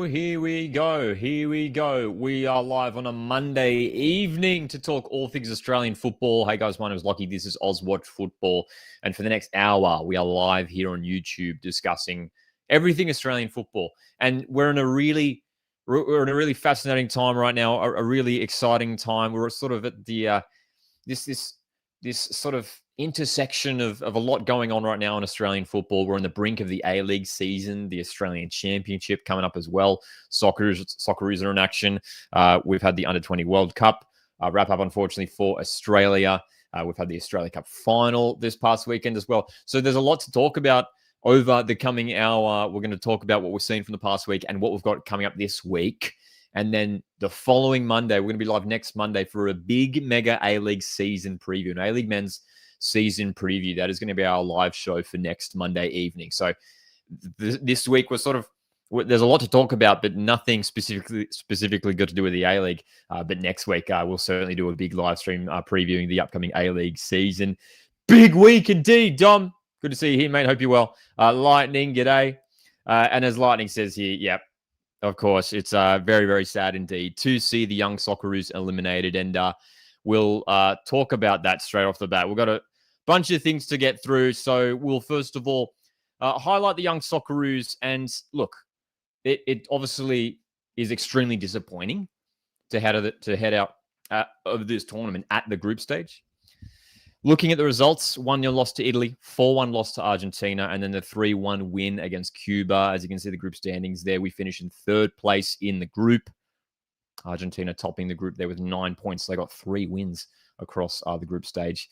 Here we go. We are live on a Monday evening to talk all things Australian football. Hey guys, my name is Lockie. This is Aus Watch Football. And for the next hour, we are live here on YouTube discussing everything Australian football. And we're in a really fascinating time right now, a really exciting time. We're sort of at the this sort of intersection of a lot going on right now in Australian football. We're on the brink of the A-League season, the Australian Championship coming up as well. Socceroos are in action. We've had the Under-20 World Cup wrap up, unfortunately, for Australia. We've had the Australia Cup final this past weekend as well. So there's a lot to talk about over the coming hour. We're going to talk about what we've seen from the past week and what we've got coming up this week. And then the following Monday, we're going to be live next Monday for a big mega A-League season preview, an A-League men's season preview. That is going to be our live show for next Monday evening. So this week there's a lot to talk about, but nothing specifically good to do with the A-League. But next week, we'll certainly do a big live stream previewing the upcoming A-League season. Big week indeed, Dom. Good to see you here, mate. Hope you're well. Lightning, g'day. And as Lightning says here, yep. Of course, it's very, very sad indeed to see the young Socceroos eliminated, and we'll talk about that straight off the bat. We've got a bunch of things to get through, so we'll first of all highlight the young Socceroos. And look, it obviously is extremely disappointing to head out of this tournament at the group stage. Looking at the results, 1-0 loss to Italy, 4-1 loss to Argentina, and then the 3-1 win against Cuba. As you can see, the group standings there, we finished in third place in the group. Argentina topping the group there with 9 points. They got 3 wins across the group stage.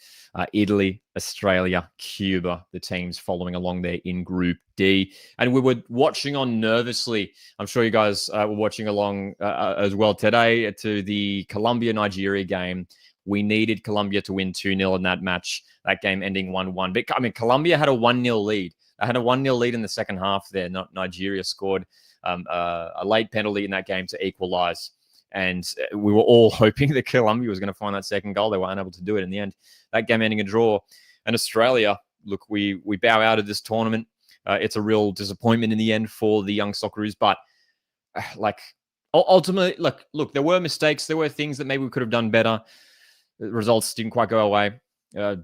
Italy, Australia, Cuba, the teams following along there in Group D. And we were watching on nervously. I'm sure you guys were watching along as well today to the Colombia-Nigeria game. We needed Colombia to win 2-0 in that match, that game ending 1-1. But, I mean, Colombia had a 1-0 lead. They had a 1-0 lead in the second half there. Nigeria scored a late penalty in that game to equalize. And we were all hoping that Colombia was going to find that second goal. They were unable to do it in the end. That game ending a draw. And Australia, look, we bow out of this tournament. It's a real disappointment in the end for the young Socceroos. But, ultimately, look, there were mistakes. There were things that maybe we could have done better. The results didn't quite go our way.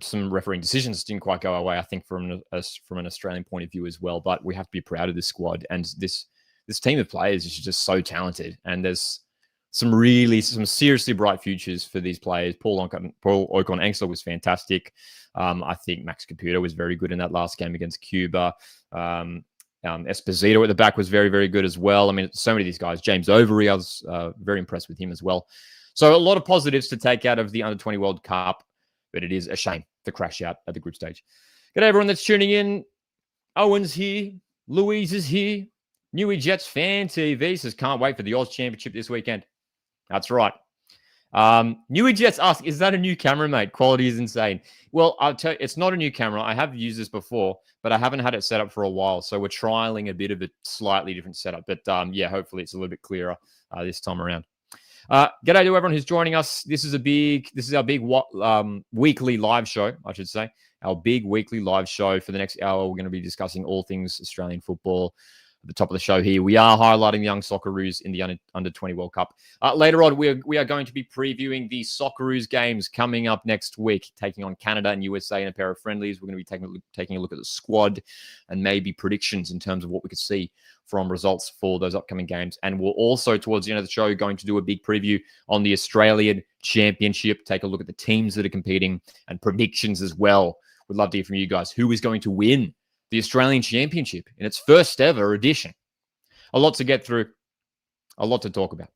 Some refereeing decisions didn't quite go our way, I think, from an Australian point of view as well. But we have to be proud of this squad. And this team of players is just so talented. And there's some seriously bright futures for these players. Paul Ocon-Angsler was fantastic. I think Max Caputo was very good in that last game against Cuba. Esposito at the back was very, very good as well. I mean, so many of these guys. James Overy, I was very impressed with him as well. So a lot of positives to take out of the Under-20 World Cup, but it is a shame to crash out at the group stage. Good day, everyone that's tuning in. Owen's here. Louise is here. Newey Jets Fan TV says, can't wait for the Aus Championship this weekend. That's right. Newey Jets asks, is that a new camera, mate? Quality is insane. Well, I'll tell you, it's not a new camera. I have used this before, but I haven't had it set up for a while. So we're trialing a bit of a slightly different setup. But yeah, hopefully it's a little bit clearer this time around. G'day to everyone who's joining us. This is our big weekly live show, I should say. Our big weekly live show. For the next hour, we're going to be discussing all things Australian football. At the top of the show here, we are highlighting the young Socceroos in the Under-20 World Cup. Later on, we are going to be previewing the Socceroos games coming up next week, taking on Canada and USA in a pair of friendlies. We're going to be taking a look at the squad and maybe predictions in terms of what we could see from results for those upcoming games. And we'll also, towards the end of the show, going to do a big preview on the Australian Championship, take a look at the teams that are competing and predictions as well. We'd love to hear from you guys. Who is going to win the Australian Championship in its first ever edition? A lot to get through, a lot to talk about.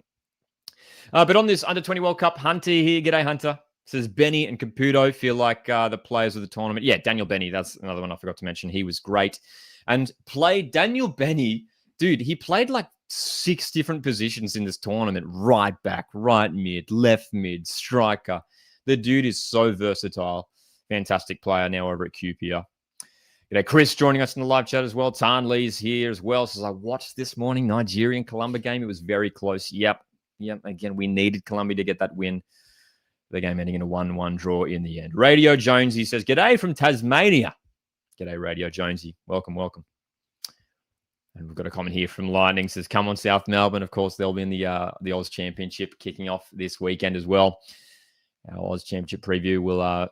But on this Under-20 World Cup, Hunter here. G'day, Hunter. Says Benny and Caputo feel like the players of the tournament. Yeah, Daniel Benny. That's another one I forgot to mention. He was great. And Daniel Benny, dude, he played like 6 different positions in this tournament. Right back, right mid, left mid, striker. The dude is so versatile. Fantastic player now over at QPR. G'day, Chris joining us in the live chat as well. Tan Lee's here as well. Says, I watched this morning Nigerian Colombia game. It was very close. Yep. Again, we needed Colombia to get that win. The game ending in a 1-1 draw in the end. Radio Jonesy says, g'day from Tasmania. G'day, Radio Jonesy. Welcome. And we've got a comment here from Lightning says, "Come on, South Melbourne." Of course, they'll be in the Aus Championship kicking off this weekend as well. Our Aus Championship preview will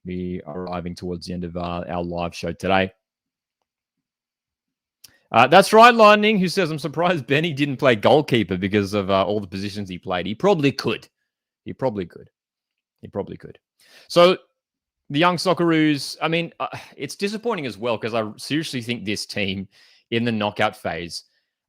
be arriving towards the end of our live show today. That's right, Lightning, who says, "I'm surprised Benny didn't play goalkeeper because of all the positions he played. He probably could. He probably could. So the young Socceroos, I mean, it's disappointing as well because I seriously think this team in the knockout phase,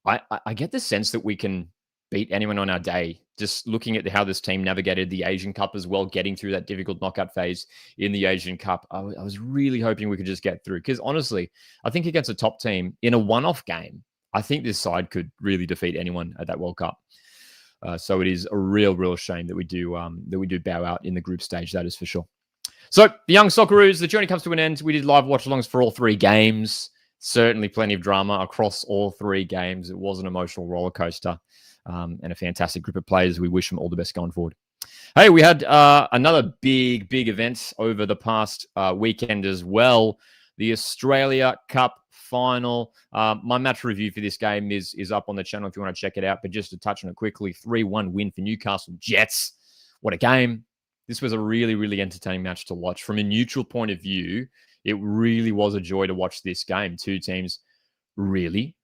I get the sense that we can beat anyone on our day. Just looking at how this team navigated the Asian Cup as well, getting through that difficult knockout phase in the Asian Cup, I was really hoping we could just get through. Because honestly, I think against a top team in a one-off game, I think this side could really defeat anyone at that World Cup. So it is a real shame that we do bow out in the group stage. That is for sure. So the young Socceroos, the journey comes to an end. We did live watch-alongs for all 3 games. Certainly plenty of drama across all 3 games. It was an emotional roller coaster and a fantastic group of players. We wish them all the best going forward. Hey, we had another big event over the past weekend as well. The Australia Cup final. My match review for this game is up on the channel if you want to check it out. But just to touch on it quickly, 3-1 win for Newcastle Jets. What a game. This was a really entertaining match to watch. From a neutral point of view, it really was a joy to watch this game. 2 teams really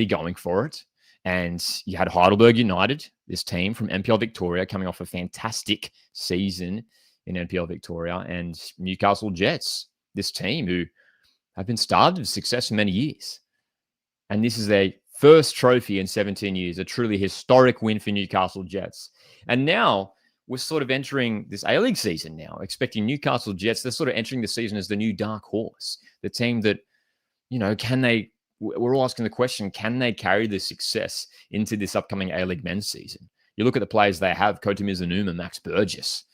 going for it. And you had Heidelberg United, this team from NPL Victoria, coming off a fantastic season in NPL Victoria, and Newcastle Jets, this team who have been starved of success for many years. And this is their first trophy in 17 years, a truly historic win for Newcastle Jets. And now we're sort of entering this A-League season now, expecting Newcastle Jets. They're sort of entering the season as the new dark horse, the team that, we're all asking the question, can they carry the success into this upcoming A-League men's season? You look at the players they have, Kota Mizunuma, Max Burgess,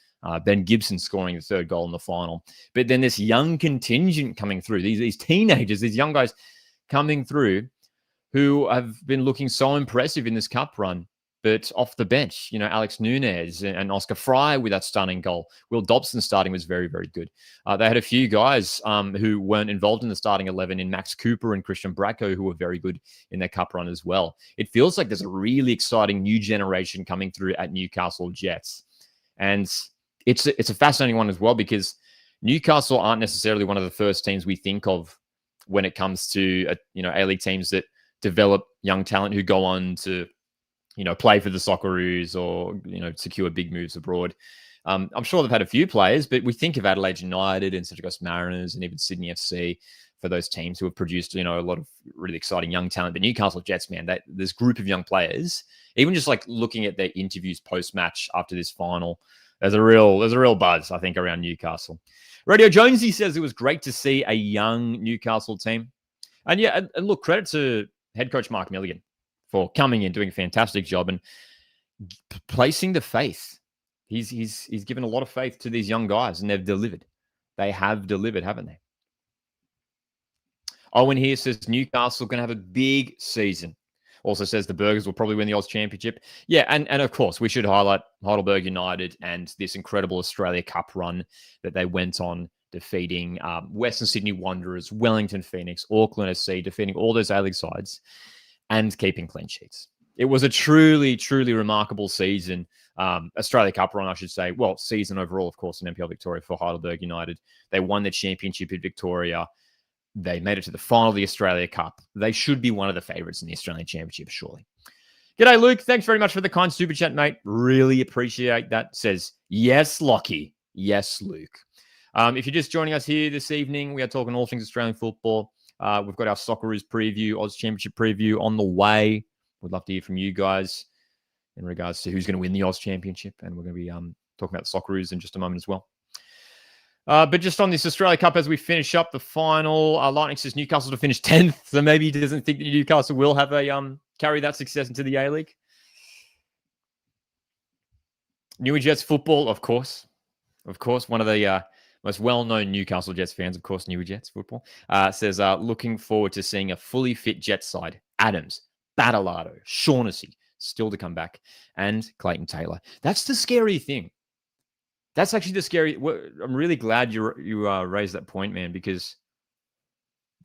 Ben Gibson scoring the 3rd goal in the final. But then this young contingent coming through, these teenagers, these young guys coming through who have been looking so impressive in this cup run. But off the bench, Alex Nunez and Oscar Fry with that stunning goal. Will Dobson starting was very good. They had a few guys who weren't involved in the starting 11 in Max Cooper and Christian Bracco, who were very good in their cup run as well. It feels like there's a really exciting new generation coming through at Newcastle Jets. And it's a fascinating one as well because Newcastle aren't necessarily one of the first teams we think of when it comes to A-League teams that develop young talent who go on to play for the Socceroos or, secure big moves abroad. I'm sure they've had a few players, but we think of Adelaide United and Central Coast Mariners and even Sydney FC for those teams who have produced, a lot of really exciting young talent. But Newcastle Jets, man, this group of young players, even just like looking at their interviews post-match after this final, there's a real buzz, I think, around Newcastle. Radio Jonesy says it was great to see a young Newcastle team. And yeah, and look, credit to head coach Mark Milligan for coming in, doing a fantastic job and placing the faith. He's given a lot of faith to these young guys, and they've delivered. They have delivered, haven't they? Owen here says Newcastle going to have a big season. Also says the Burgers will probably win the Aus Championship. Yeah, and of course, we should highlight Heidelberg United and this incredible Australia Cup run that they went on, defeating Western Sydney Wanderers, Wellington Phoenix, Auckland SC, defeating all those A-League sides and keeping clean sheets. It was a truly remarkable season. Australia Cup run, I should say. Well, season overall, of course, in NPL Victoria for Heidelberg United. They won the championship in Victoria. They made it to the final of the Australia Cup. They should be one of the favourites in the Australian Championship, surely. G'day, Luke. Thanks very much for the kind super chat, mate. Really appreciate that. Says, yes, Lockie. Yes, Luke. If you're just joining us here this evening, we are talking all things Australian football. We've got our Socceroos Preview, Aus Championship Preview on the way. We'd love to hear from you guys in regards to who's going to win the Aus Championship. And we're going to be talking about the Socceroos in just a moment as well. But just on this Australia Cup, as we finish up the final, Lightning says Newcastle to finish 10th. So maybe he doesn't think that Newcastle will have a carry that success into the A-League. New Jets football, of course. Of course, one of the most well-known Newcastle Jets fans, of course, New Jets football, says, looking forward to seeing a fully fit Jets side. Adams, Badalado, Shaughnessy, still to come back, and Clayton Taylor. That's the scary thing. That's actually the scary. I'm really glad you raised that point, man, because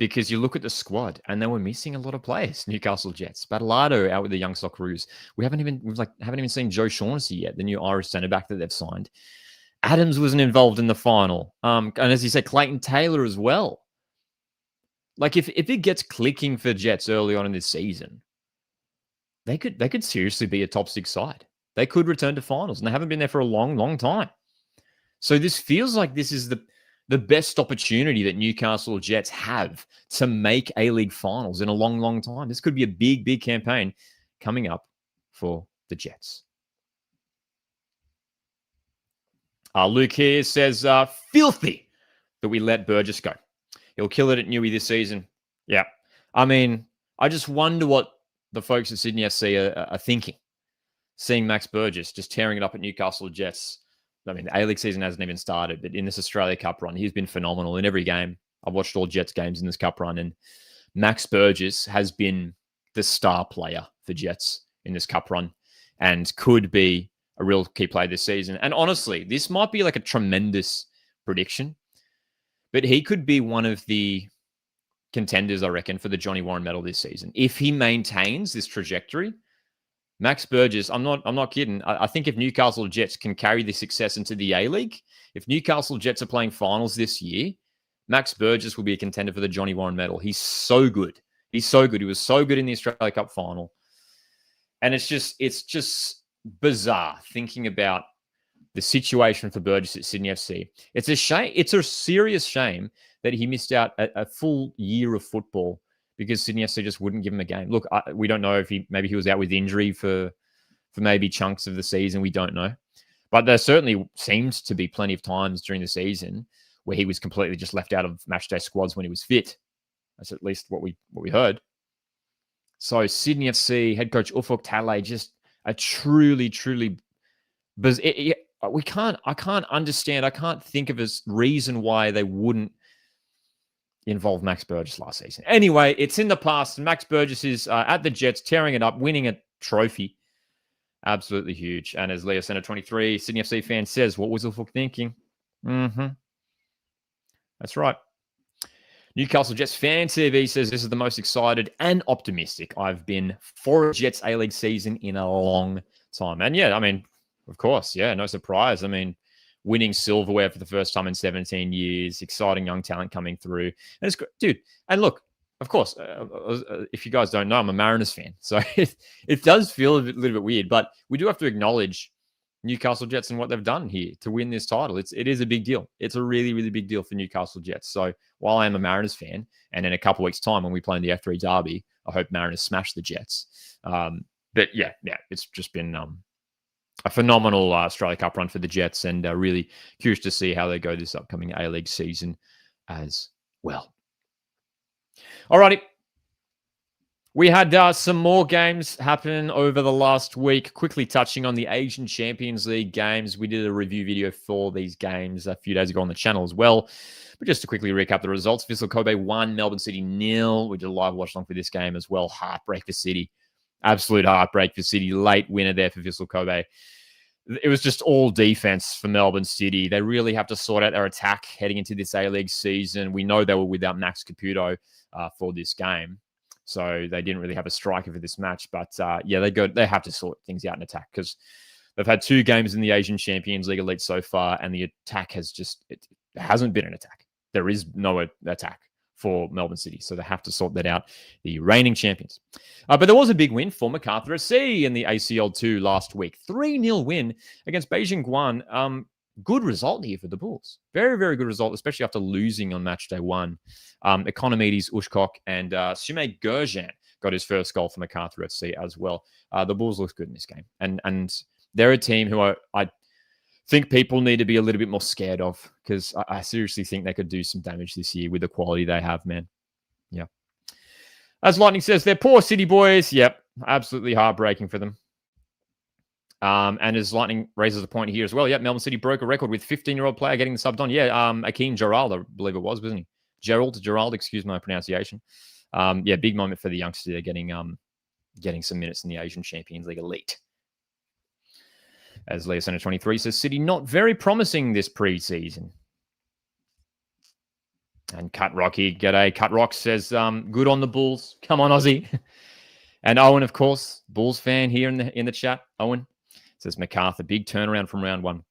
because you look at the squad and they were missing a lot of players. Newcastle Jets, Battleado out with the young Socceroos. We haven't even seen Joe Shaughnessy yet, the new Irish centre back that they've signed. Adams wasn't involved in the final, and as you said, Clayton Taylor as well. Like if it gets clicking for Jets early on in this season, they could seriously be a top 6 side. They could return to finals, and they haven't been there for a long, long time. So this feels like this is the best opportunity that Newcastle Jets have to make A-League finals in a long, long time. This could be a big, big campaign coming up for the Jets. Luke here says, filthy that we let Burgess go. He'll kill it at Newey this season. Yeah. I mean, I just wonder what the folks at Sydney FC are thinking, seeing Max Burgess just tearing it up at Newcastle Jets. I mean, the A-League season hasn't even started, but in this Australia Cup run, he's been phenomenal in every game. I've watched all Jets games in this Cup run, and Max Burgess has been the star player for Jets in this Cup run and could be a real key player this season. And honestly, this might be like a tremendous prediction, but he could be one of the contenders, I reckon, for the Johnny Warren medal this season. If he maintains this trajectory, Max Burgess, I'm not kidding. I think if Newcastle Jets can carry this success into the A-League, if Newcastle Jets are playing finals this year, Max Burgess will be a contender for the Johnny Warren medal. He's so good. He's so good. He was so good in the Australia Cup final. And it's just bizarre thinking about the situation for Burgess at Sydney FC. It's a shame. It's a serious shame that he missed out a full year of football because Sydney FC just wouldn't give him a game. Look, we don't know if maybe he was out with injury for maybe chunks of the season. We don't know. But there certainly seems to be plenty of times during the season where he was completely just left out of matchday squads when he was fit. That's at least what we heard. So Sydney FC head coach Ufuk Talay, just a truly I can't understand. I can't think of a reason why they wouldn't involve Max Burgess last season. Anyway, it's in the past. Max Burgess is at the Jets, tearing it up, winning a trophy. Absolutely huge. And as Leo Center 23, Sydney FC fan says, what was Ufuk thinking? That's right. Newcastle Jets Fan TV says this is the most excited and optimistic I've been for a Jets A-League season in a long time. And yeah, I mean, of course, yeah, no surprise. I mean, winning silverware for the first time in 17 years, exciting young talent coming through. And it's great. Dude, and look, of course, if you guys don't know, I'm a Mariners fan. So it does feel a little bit weird, but we do have to acknowledge Newcastle Jets and what they've done here to win this title. It is a big deal. It's a really, really big deal for Newcastle Jets. So while I am a Mariners fan, and in a couple of weeks' time when we play in the F3 Derby, I hope Mariners smash the Jets. But yeah, it's just been a phenomenal Australia Cup run for the Jets, and really curious to see how they go this upcoming A-League season as well. Alrighty. We had some more games happen over the last week. Quickly touching on the Asian Champions League games. We did a review video for these games a few days ago on the channel as well. But just to quickly recap the results, Vissel Kobe 1, Melbourne City 0. We did a live watch along for this game as well. Heartbreak for City. Absolute heartbreak for City. Late winner there for Vissel Kobe. It was just all defense for Melbourne City. They really have to sort out their attack heading into this A-League season. We know they were without Max Caputo for this game. So they didn't really have a striker for this match. But yeah, they have to sort things out in attack because they've had 2 games in the Asian Champions League Elite so far, and the attack it hasn't been an attack. There is no attack for Melbourne City. So they have to sort that out, the reigning champions. But there was a big win for Macarthur SC in the ACL2 last week. 3-0 win against Beijing Guan. Good result here for the Bulls. Very, very good result, especially after losing on match day 1. Economides Ushkok and Sume Gerjan got his first goal for Macarthur FC as well. The Bulls looked good in this game. And they're a team who I think people need to be a little bit more scared of, because I seriously think they could do some damage this year with the quality they have, man. Yeah. As Lightning says, they're poor City boys. Yep. Absolutely heartbreaking for them. And as Lightning raises a point here as well, yep, Melbourne City broke a record with 15-year-old player getting the subbed on. Yeah, Akeem Gerald, I believe it was, wasn't he? Gerald, excuse my pronunciation. Yeah, big moment for the youngster there, getting some minutes in the Asian Champions League Elite. As Leo Center 23 says, City not very promising this pre-season. And Cut Rocky, g'day. Cut Rock says, good on the Bulls. Come on, Aussie. And Owen, of course, Bulls fan here in the chat. Owen says MacArthur, big turnaround from round one.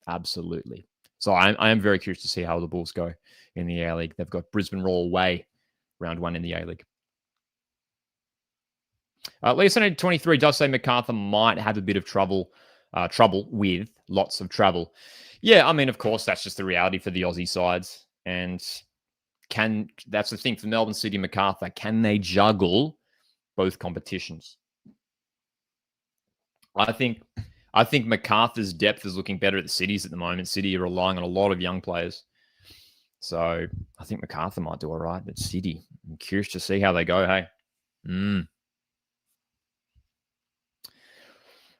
Absolutely. So I am very curious to see how the Bulls go in the A-League. They've got Brisbane Roar away, round one in the A-League. Lisa 23 does say MacArthur might have a bit of trouble with lots of travel. Yeah, I mean, of course, that's just the reality for the Aussie sides. And that's the thing for Melbourne City, MacArthur. Can they juggle both competitions? I think MacArthur's depth is looking better at the cities at the moment. City are relying on a lot of young players. So I think MacArthur might do all right, but City, I'm curious to see how they go, hey?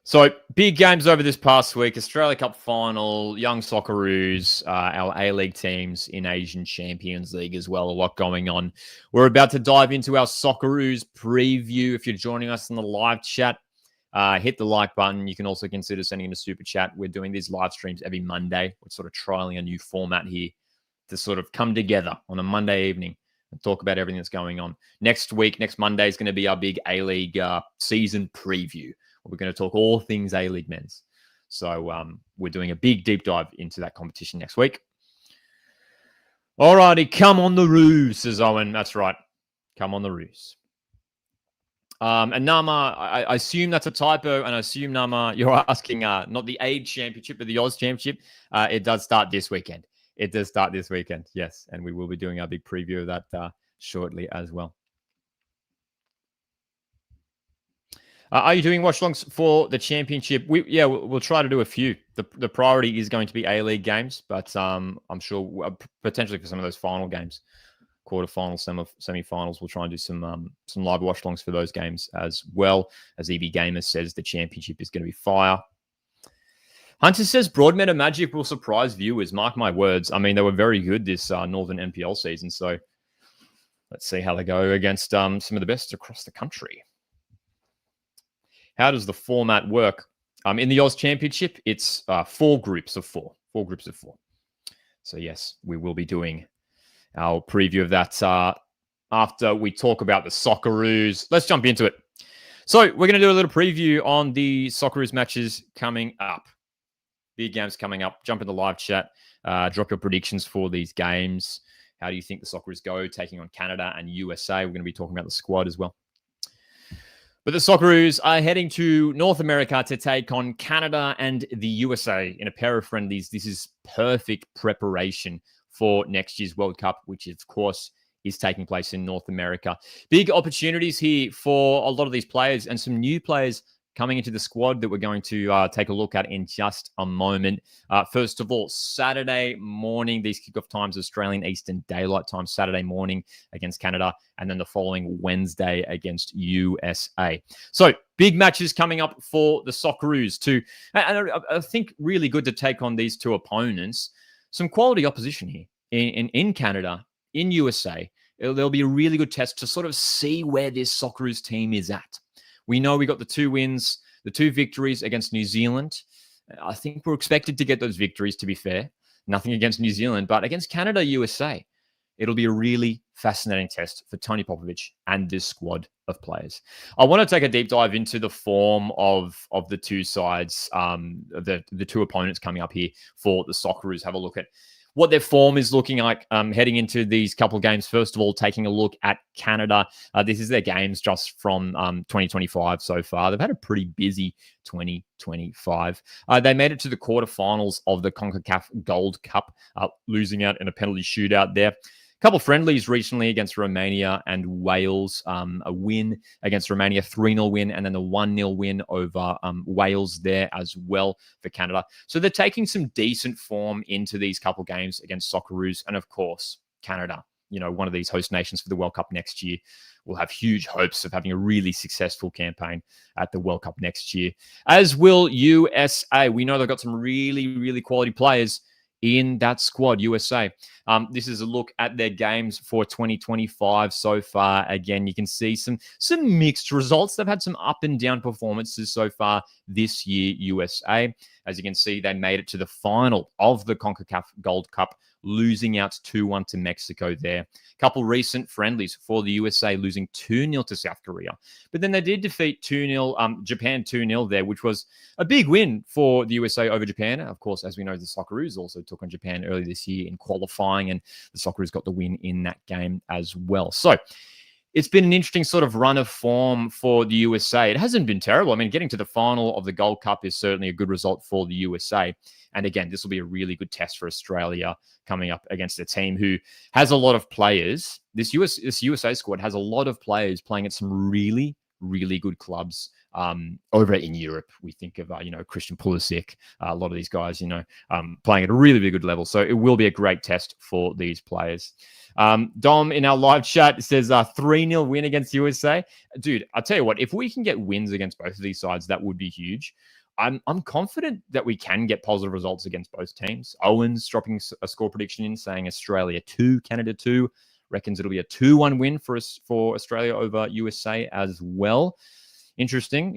So big games over this past week. Australia Cup final, young Socceroos, our A-League teams in Asian Champions League as well. A lot going on. We're about to dive into our Socceroos preview. If you're joining us in the live chat, hit the like button. You can also consider sending in a super chat. We're doing these live streams every Monday. We're sort of trialing a new format here to sort of come together on a Monday evening and talk about everything that's going on. Next Monday is going to be our big A-League season preview. We're going to talk all things A-League men's. So we're doing a big deep dive into that competition next week. All righty, come on the Roos, says Owen. That's right. Come on the Roos. And Nama, I assume that's a typo, and I assume, Nama, you're asking not the Age Championship, but the Aus Championship. It does start this weekend. It does start this weekend, yes. And we will be doing our big preview of that shortly as well. Are you doing watch-alongs for the championship? We'll try to do a few. The priority is going to be A-League games, but I'm sure potentially for some of those final games, quarterfinals, semi-finals, we'll try and do some live watch-alongs for those games as well. As EB Gamer says, the championship is going to be fire. Hunter says Broadmeadow Magic will surprise viewers. Mark my words. I mean, they were very good this Northern NPL season, so let's see how they go against some of the best across the country. How does the format work? In the Aus Championship, it's 4 groups of 4. 4 groups of 4. So, yes, we will be doing our preview of that after we talk about the Socceroos. Let's jump into it. So, we're going to do a little preview on the Socceroos matches coming up. Big games coming up. Jump in the live chat. Drop your predictions for these games. How do you think the Socceroos go taking on Canada and USA? We're going to be talking about the squad as well. But the Socceroos are heading to North America to take on Canada and the USA in a pair of friendlies. This is perfect preparation for next year's World Cup, which of course is taking place in North America. Big opportunities here for a lot of these players and some new players coming into the squad that we're going to take a look at in just a moment. First of all, Saturday morning, these kickoff times, Australian Eastern Daylight Time, Saturday morning against Canada, and then the following Wednesday against USA. So big matches coming up for the Socceroos too. And I think really good to take on these two opponents. Some quality opposition here in Canada, in USA. There'll be a really good test to sort of see where this Socceroos team is at. We know we got the 2 wins, the 2 victories against New Zealand. I think we're expected to get those victories, to be fair. Nothing against New Zealand, but against Canada, USA, it'll be a really fascinating test for Tony Popovich and this squad of players. I want to take a deep dive into the form of the two sides, the 2 opponents coming up here for the Socceroos. Have a look at what their form is looking like heading into these couple of games. First of all, taking a look at Canada. This is their games just from 2025 so far. They've had a pretty busy 2025. They made it to the quarterfinals of the CONCACAF Gold Cup, losing out in a penalty shootout there. A couple of friendlies recently against Romania and Wales. A win against Romania, 3-0 win, and then the 1-0 win over Wales there as well for Canada. So they're taking some decent form into these couple games against Socceroos. And of course, Canada, one of these host nations for the World Cup next year, will have huge hopes of having a really successful campaign at the World Cup next year. As will USA. We know they've got some really, really quality players in that squad, USA. This is a look at their games for 2025 so far. Again, you can see some mixed results. They've had some up and down performances so far this year, USA. As you can see, they made it to the final of the CONCACAF Gold Cup, losing out 2-1 to Mexico there. Couple recent friendlies for the USA, losing 2-0 to South Korea. But then they did defeat 2-0, Japan 2-0 there, which was a big win for the USA over Japan. Of course, as we know, the Socceroos also took on Japan earlier this year in qualifying, and the Socceroos got the win in that game as well. So it's been an interesting sort of run of form for the USA. It hasn't been terrible. I mean, getting to the final of the Gold Cup is certainly a good result for the USA. And again, this will be a really good test for Australia coming up against a team who has a lot of players. This USA squad has a lot of players playing at some really, really good clubs over in Europe. We think of, Christian Pulisic, a lot of these guys, playing at a really, really good level. So it will be a great test for these players. Dom in our live chat says 3-0 win against USA. Dude, I'll tell you what, if we can get wins against both of these sides, that would be huge. I'm confident that we can get positive results against both teams. Owen's dropping a score prediction in, saying Australia 2, Canada 2. Reckons it'll be a 2-1 win for Australia over USA as well. Interesting.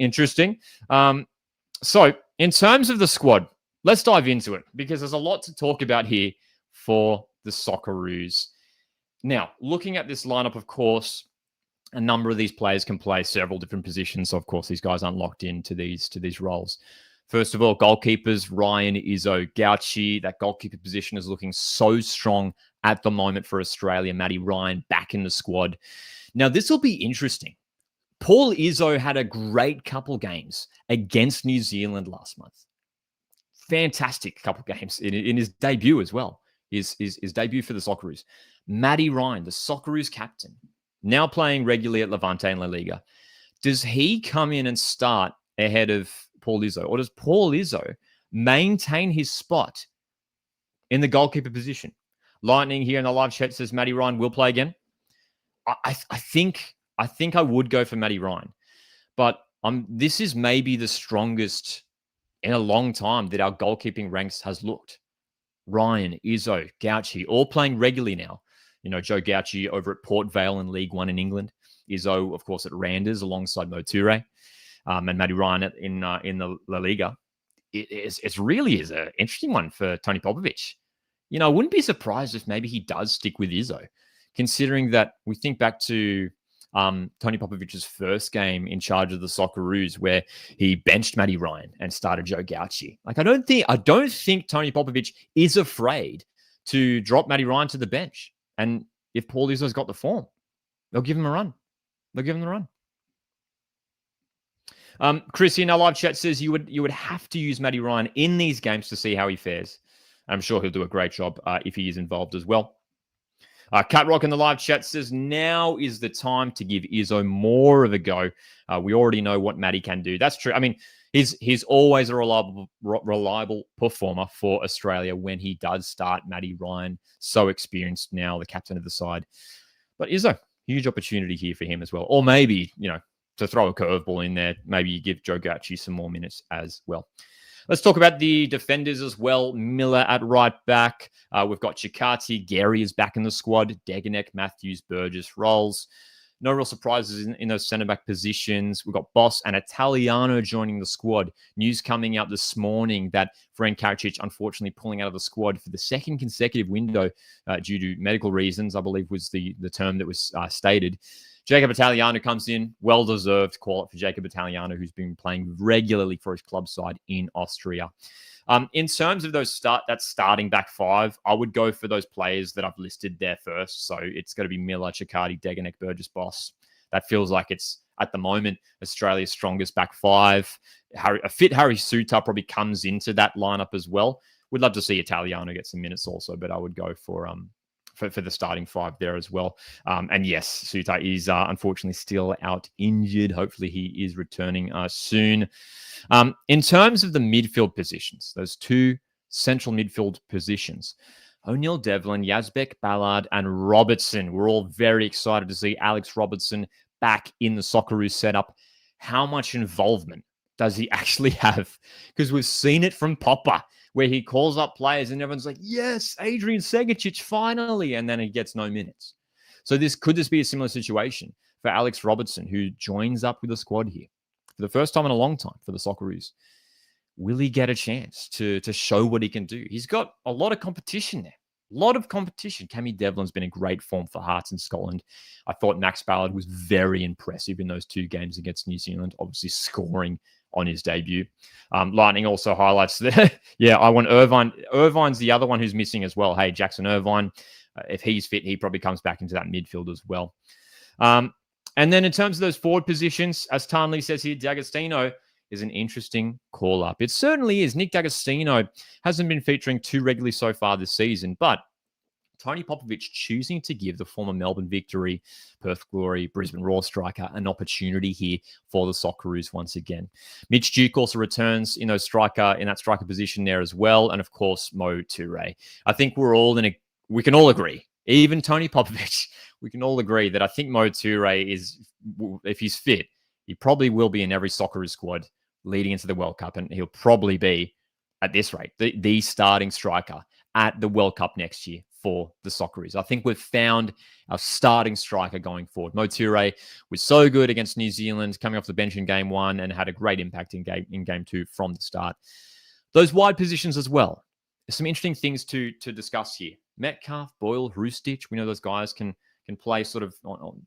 So in terms of the squad, let's dive into it, because there's a lot to talk about here for the Socceroos. Now, looking at this lineup, of course, a number of these players can play several different positions. So, of course, these guys aren't locked into these roles. First of all, goalkeepers, Ryan, Izzo, Gauci. That goalkeeper position is looking so strong at the moment for Australia. Matty Ryan back in the squad. Now, this will be interesting. Paul Izzo had a great couple games against New Zealand last month. Fantastic couple games in his debut as well. His debut for the Socceroos. Matty Ryan, the Socceroos captain, now playing regularly at Levante and La Liga. Does he come in and start ahead of Paul Izzo? Or does Paul Izzo maintain his spot in the goalkeeper position? Lightning here in the live chat says Matty Ryan will play again. I think I would go for Matty Ryan. But this is maybe the strongest in a long time that our goalkeeping ranks has looked. Ryan, Izzo, Gauci, all playing regularly now. Joe Gauci over at Port Vale in League One in England. Izzo, of course, at Randers alongside Mo Toure. And Matty Ryan in the La Liga. It really is an interesting one for Tony Popovic. I wouldn't be surprised if maybe he does stick with Izzo, considering that we think back to Tony Popovic's first game in charge of the Socceroos, where he benched Matty Ryan and started Joe Gauci. Like, I don't think Tony Popovic is afraid to drop Matty Ryan to the bench. And if Paul Izzo's got the form, they'll give him a run. Chris in our live chat says you would have to use Matty Ryan in these games to see how he fares. I'm sure he'll do a great job if he is involved as well. Cat Rock in the live chat says now is the time to give Izzo more of a go. We already know what Matty can do. That's true. I mean, he's always a reliable performer for Australia when he does start. Matty Ryan, so experienced now, the captain of the side. But Izzo, huge opportunity here for him as well. Or maybe, to throw a curveball in there, maybe you give Joe Gauci some more minutes as well. Let's talk about the defenders as well. Miller at right back. We've got Chikati. Gary is back in the squad. Degenek, Matthews, Burgess, Rolls. No real surprises in those centre-back positions. We've got Boss and Italiano joining the squad. News coming out this morning that Fran Karacic, unfortunately, pulling out of the squad for the second consecutive window due to medical reasons, I believe was the term that was stated. Jacob Italiano comes in, well-deserved call it for Jacob Italiano, who's been playing regularly for his club side in Austria. In terms of that starting back five, I would go for those players that I've listed there first. So it's going to be Miller, Chikati, Degenek, Burgess, Boss. That feels like it's, at the moment, Australia's strongest back five. A fit Harry Suter probably comes into that lineup as well. We'd love to see Italiano get some minutes also, but I would go for the starting five there as well. And yes, Suter is unfortunately still out injured. Hopefully he is returning soon. In terms of the midfield positions, those two central midfield positions, O'Neill Devlin, Yazbek, Ballard, and Robertson. We're all very excited to see Alex Robertson back in the Socceroos setup. How much involvement does he actually have? Because we've seen it from Popper. where he calls up players and everyone's like, yes, Adrian Segicic, finally. And then he gets no minutes. So could this be a similar situation for Alex Robertson, who joins up with the squad here for the first time in a long time for the Socceroos? Will he get a chance to show what he can do? He's got a lot of competition there. A lot of competition. Cammy Devlin's been in great form for Hearts in Scotland. I thought Max Ballard was very impressive in those 2 games against New Zealand, obviously scoring on his debut. Lightning also highlights that, I want Irvine. Irvine's the other one who's missing as well. Hey, Jackson Irvine, if he's fit, he probably comes back into that midfield as well. And then in terms of those forward positions, as Tarnley says here, D'Agostino is an interesting call-up. It certainly is. Nick D'Agostino hasn't been featuring too regularly so far this season, but Tony Popovic choosing to give the former Melbourne Victory, Perth Glory, Brisbane Roar striker an opportunity here for the Socceroos once again. Mitch Duke also returns in that striker position there as well, and of course Mo Toure. I think we can all agree, even Tony Popovic, we can all agree that I think Mo Toure is, if he's fit, he probably will be in every Socceroos squad leading into the World Cup, and he'll probably be, at this rate, the starting striker at the World Cup next year for the Socceroos. I think we've found our starting striker going forward. Mo Toure was so good against New Zealand, coming off the bench in game 1, and had a great impact in game 2 from the start. Those wide positions as well. There's some interesting things to discuss here. Metcalf, Boyle, Hrustic, we know those guys can play sort of on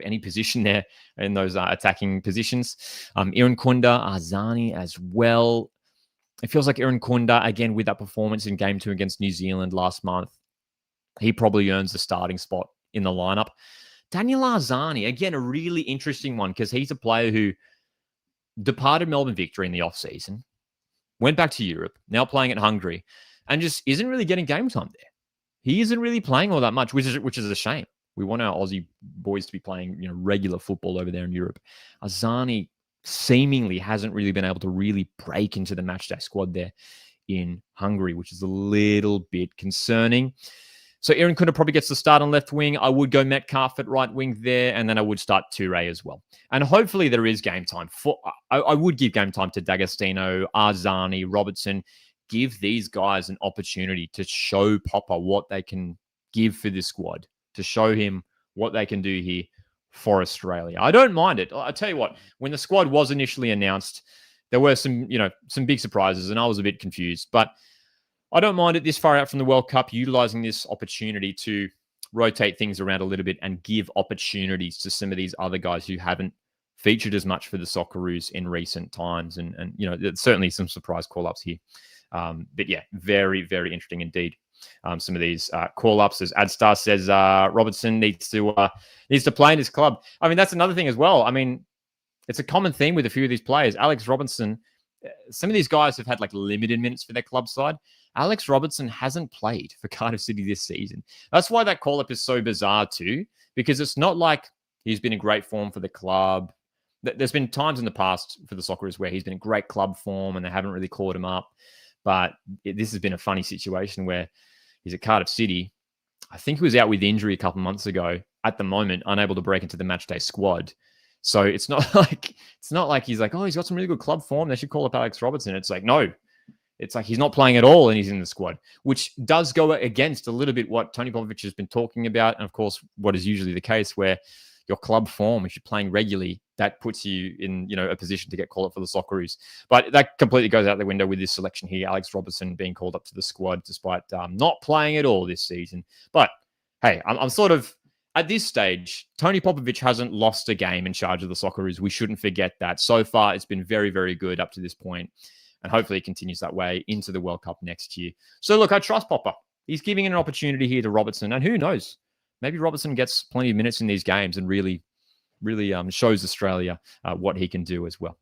any position there in those attacking positions. Iran Kunda, Arzani as well. It feels like Iran Kunda, again, with that performance in game 2 against New Zealand last month, he probably earns the starting spot in the lineup. Daniel Arzani, again, a really interesting one because he's a player who departed Melbourne Victory in the off-season, went back to Europe, now playing at Hungary, and just isn't really getting game time there. He isn't really playing all that much, which is a shame. We want our Aussie boys to be playing, regular football over there in Europe. Arzani seemingly hasn't really been able to really break into the matchday squad there in Hungary, which is a little bit concerning. So Iran Kunda probably gets the start on left wing. I would go Metcalf at right wing there, and then I would start Toure as well. And hopefully there is game time. I would give game time to D'Agostino, Arzani, Robertson. Give these guys an opportunity to show Popper what they can give for this squad, to show him what they can do here for Australia. I don't mind it. I'll tell you what, when the squad was initially announced, there were some big surprises, and I was a bit confused. But I don't mind it this far out from the World Cup, utilizing this opportunity to rotate things around a little bit and give opportunities to some of these other guys who haven't featured as much for the Socceroos in recent times. And there's certainly some surprise call-ups here. But yeah, very, very interesting indeed. Some of these call-ups, as Adstar says, Robertson needs to play in his club. I mean, that's another thing as well. I mean, it's a common theme with a few of these players. Alex Robertson, some of these guys have had like limited minutes for their club side. Alex Robertson hasn't played for Cardiff City this season. That's why that call-up is so bizarre too, because it's not like he's been in great form for the club. There's been times in the past for the Socceroos where he's been in great club form and they haven't really called him up. But this has been a funny situation where he's at Cardiff City. I think he was out with injury a couple months ago. At the moment, unable to break into the matchday squad. So it's not like he's like, oh, he's got some really good club form, they should call up Alex Robertson. It's like, no. It's like he's not playing at all and he's in the squad, which does go against a little bit what Tony Popovic has been talking about. And of course, what is usually the case where your club form, if you're playing regularly, that puts you in, a position to get called up for the Socceroos. But that completely goes out the window with this selection here. Alex Robertson being called up to the squad despite not playing at all this season. But hey, I'm sort of, at this stage, Tony Popovic hasn't lost a game in charge of the Socceroos. We shouldn't forget that. So far, it's been very, very good up to this point. And hopefully it continues that way into the World Cup next year. So look, I trust Popper. He's giving an opportunity here to Robertson. And who knows? Maybe Robertson gets plenty of minutes in these games and really shows Australia what he can do as well.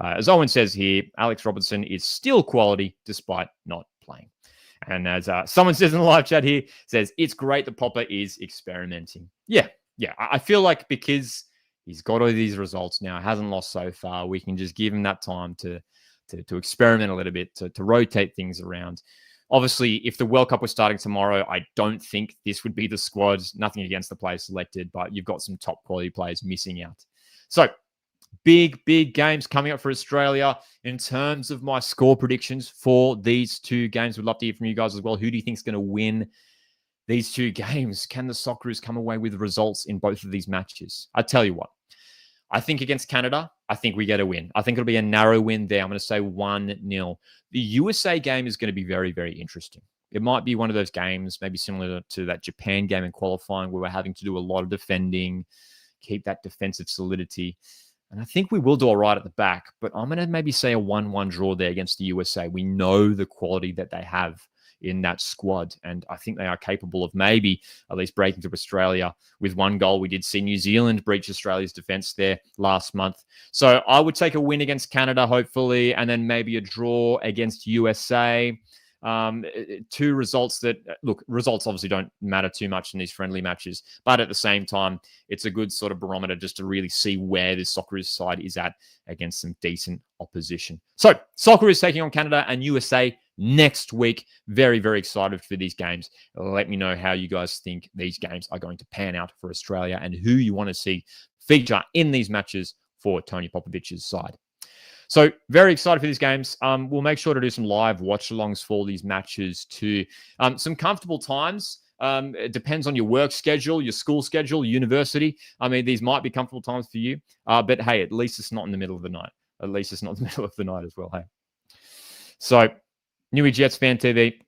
As Owen says here, Alex Robertson is still quality despite not playing. And as someone says in the live chat here, says, it's great that Popper is experimenting. Yeah. I feel like because he's got all these results now, hasn't lost so far, we can just give him that time to experiment a little bit, to rotate things around. Obviously, if the World Cup was starting tomorrow, I don't think this would be the squad. Nothing against the players selected, but you've got some top quality players missing out. So Big games coming up for Australia. In terms of my score predictions for these two games, we'd love to hear from you guys as well. Who do you think is going to win these two games? Can the Socceroos come away with results in both of these matches? I tell you what, I think against Canada, I think we get a win. I think it'll be a narrow win there. I'm going to say 1-0. The USA game is going to be very, very interesting. It might be one of those games, maybe similar to that Japan game in qualifying, where we're having to do a lot of defending, keep that defensive solidity. And I think we will do all right at the back, but I'm going to maybe say a 1-1 draw there against the USA. We know the quality that they have in that squad, and I think they are capable of maybe at least breaking through Australia with one goal. We did see New Zealand breach Australia's defense there last month. So I would take a win against Canada, hopefully, and then maybe a draw against USA. Two results that, look, results obviously don't matter too much in these friendly matches, but at the same time, it's a good sort of barometer just to really see where this Socceroos side is at against some decent opposition. So Socceroos taking on Canada and USA next week. Very, very excited for these games. Let me know how you guys think these games are going to pan out for Australia and who you want to see feature in these matches for Tony Popovic's side. So very excited for these games. We'll make sure to do some live watch-alongs for these matches too. Some comfortable times. It depends on your work schedule, your school schedule, university. I mean, these might be comfortable times for you. But hey, at least it's not in the middle of the night. At least it's not in the middle of the night as well, hey. So, Newey Jets Fan TV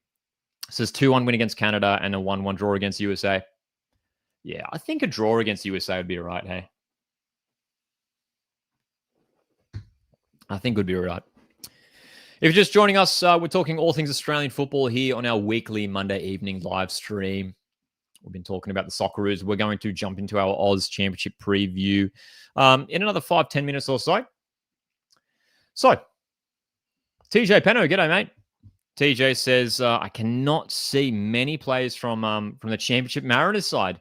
says 2-1 win against Canada and a 1-1 draw against USA. Yeah, I think a draw against USA would be all right, hey. I think would be all right. If you're just joining us, we're talking all things Australian football here on our weekly Monday evening live stream. We've been talking about the Socceroos. We're going to jump into our Aus Championship Preview in another 5-10 minutes or so. So, TJ Penno, g'day, mate. TJ says, I cannot see many players from the Championship Mariners side.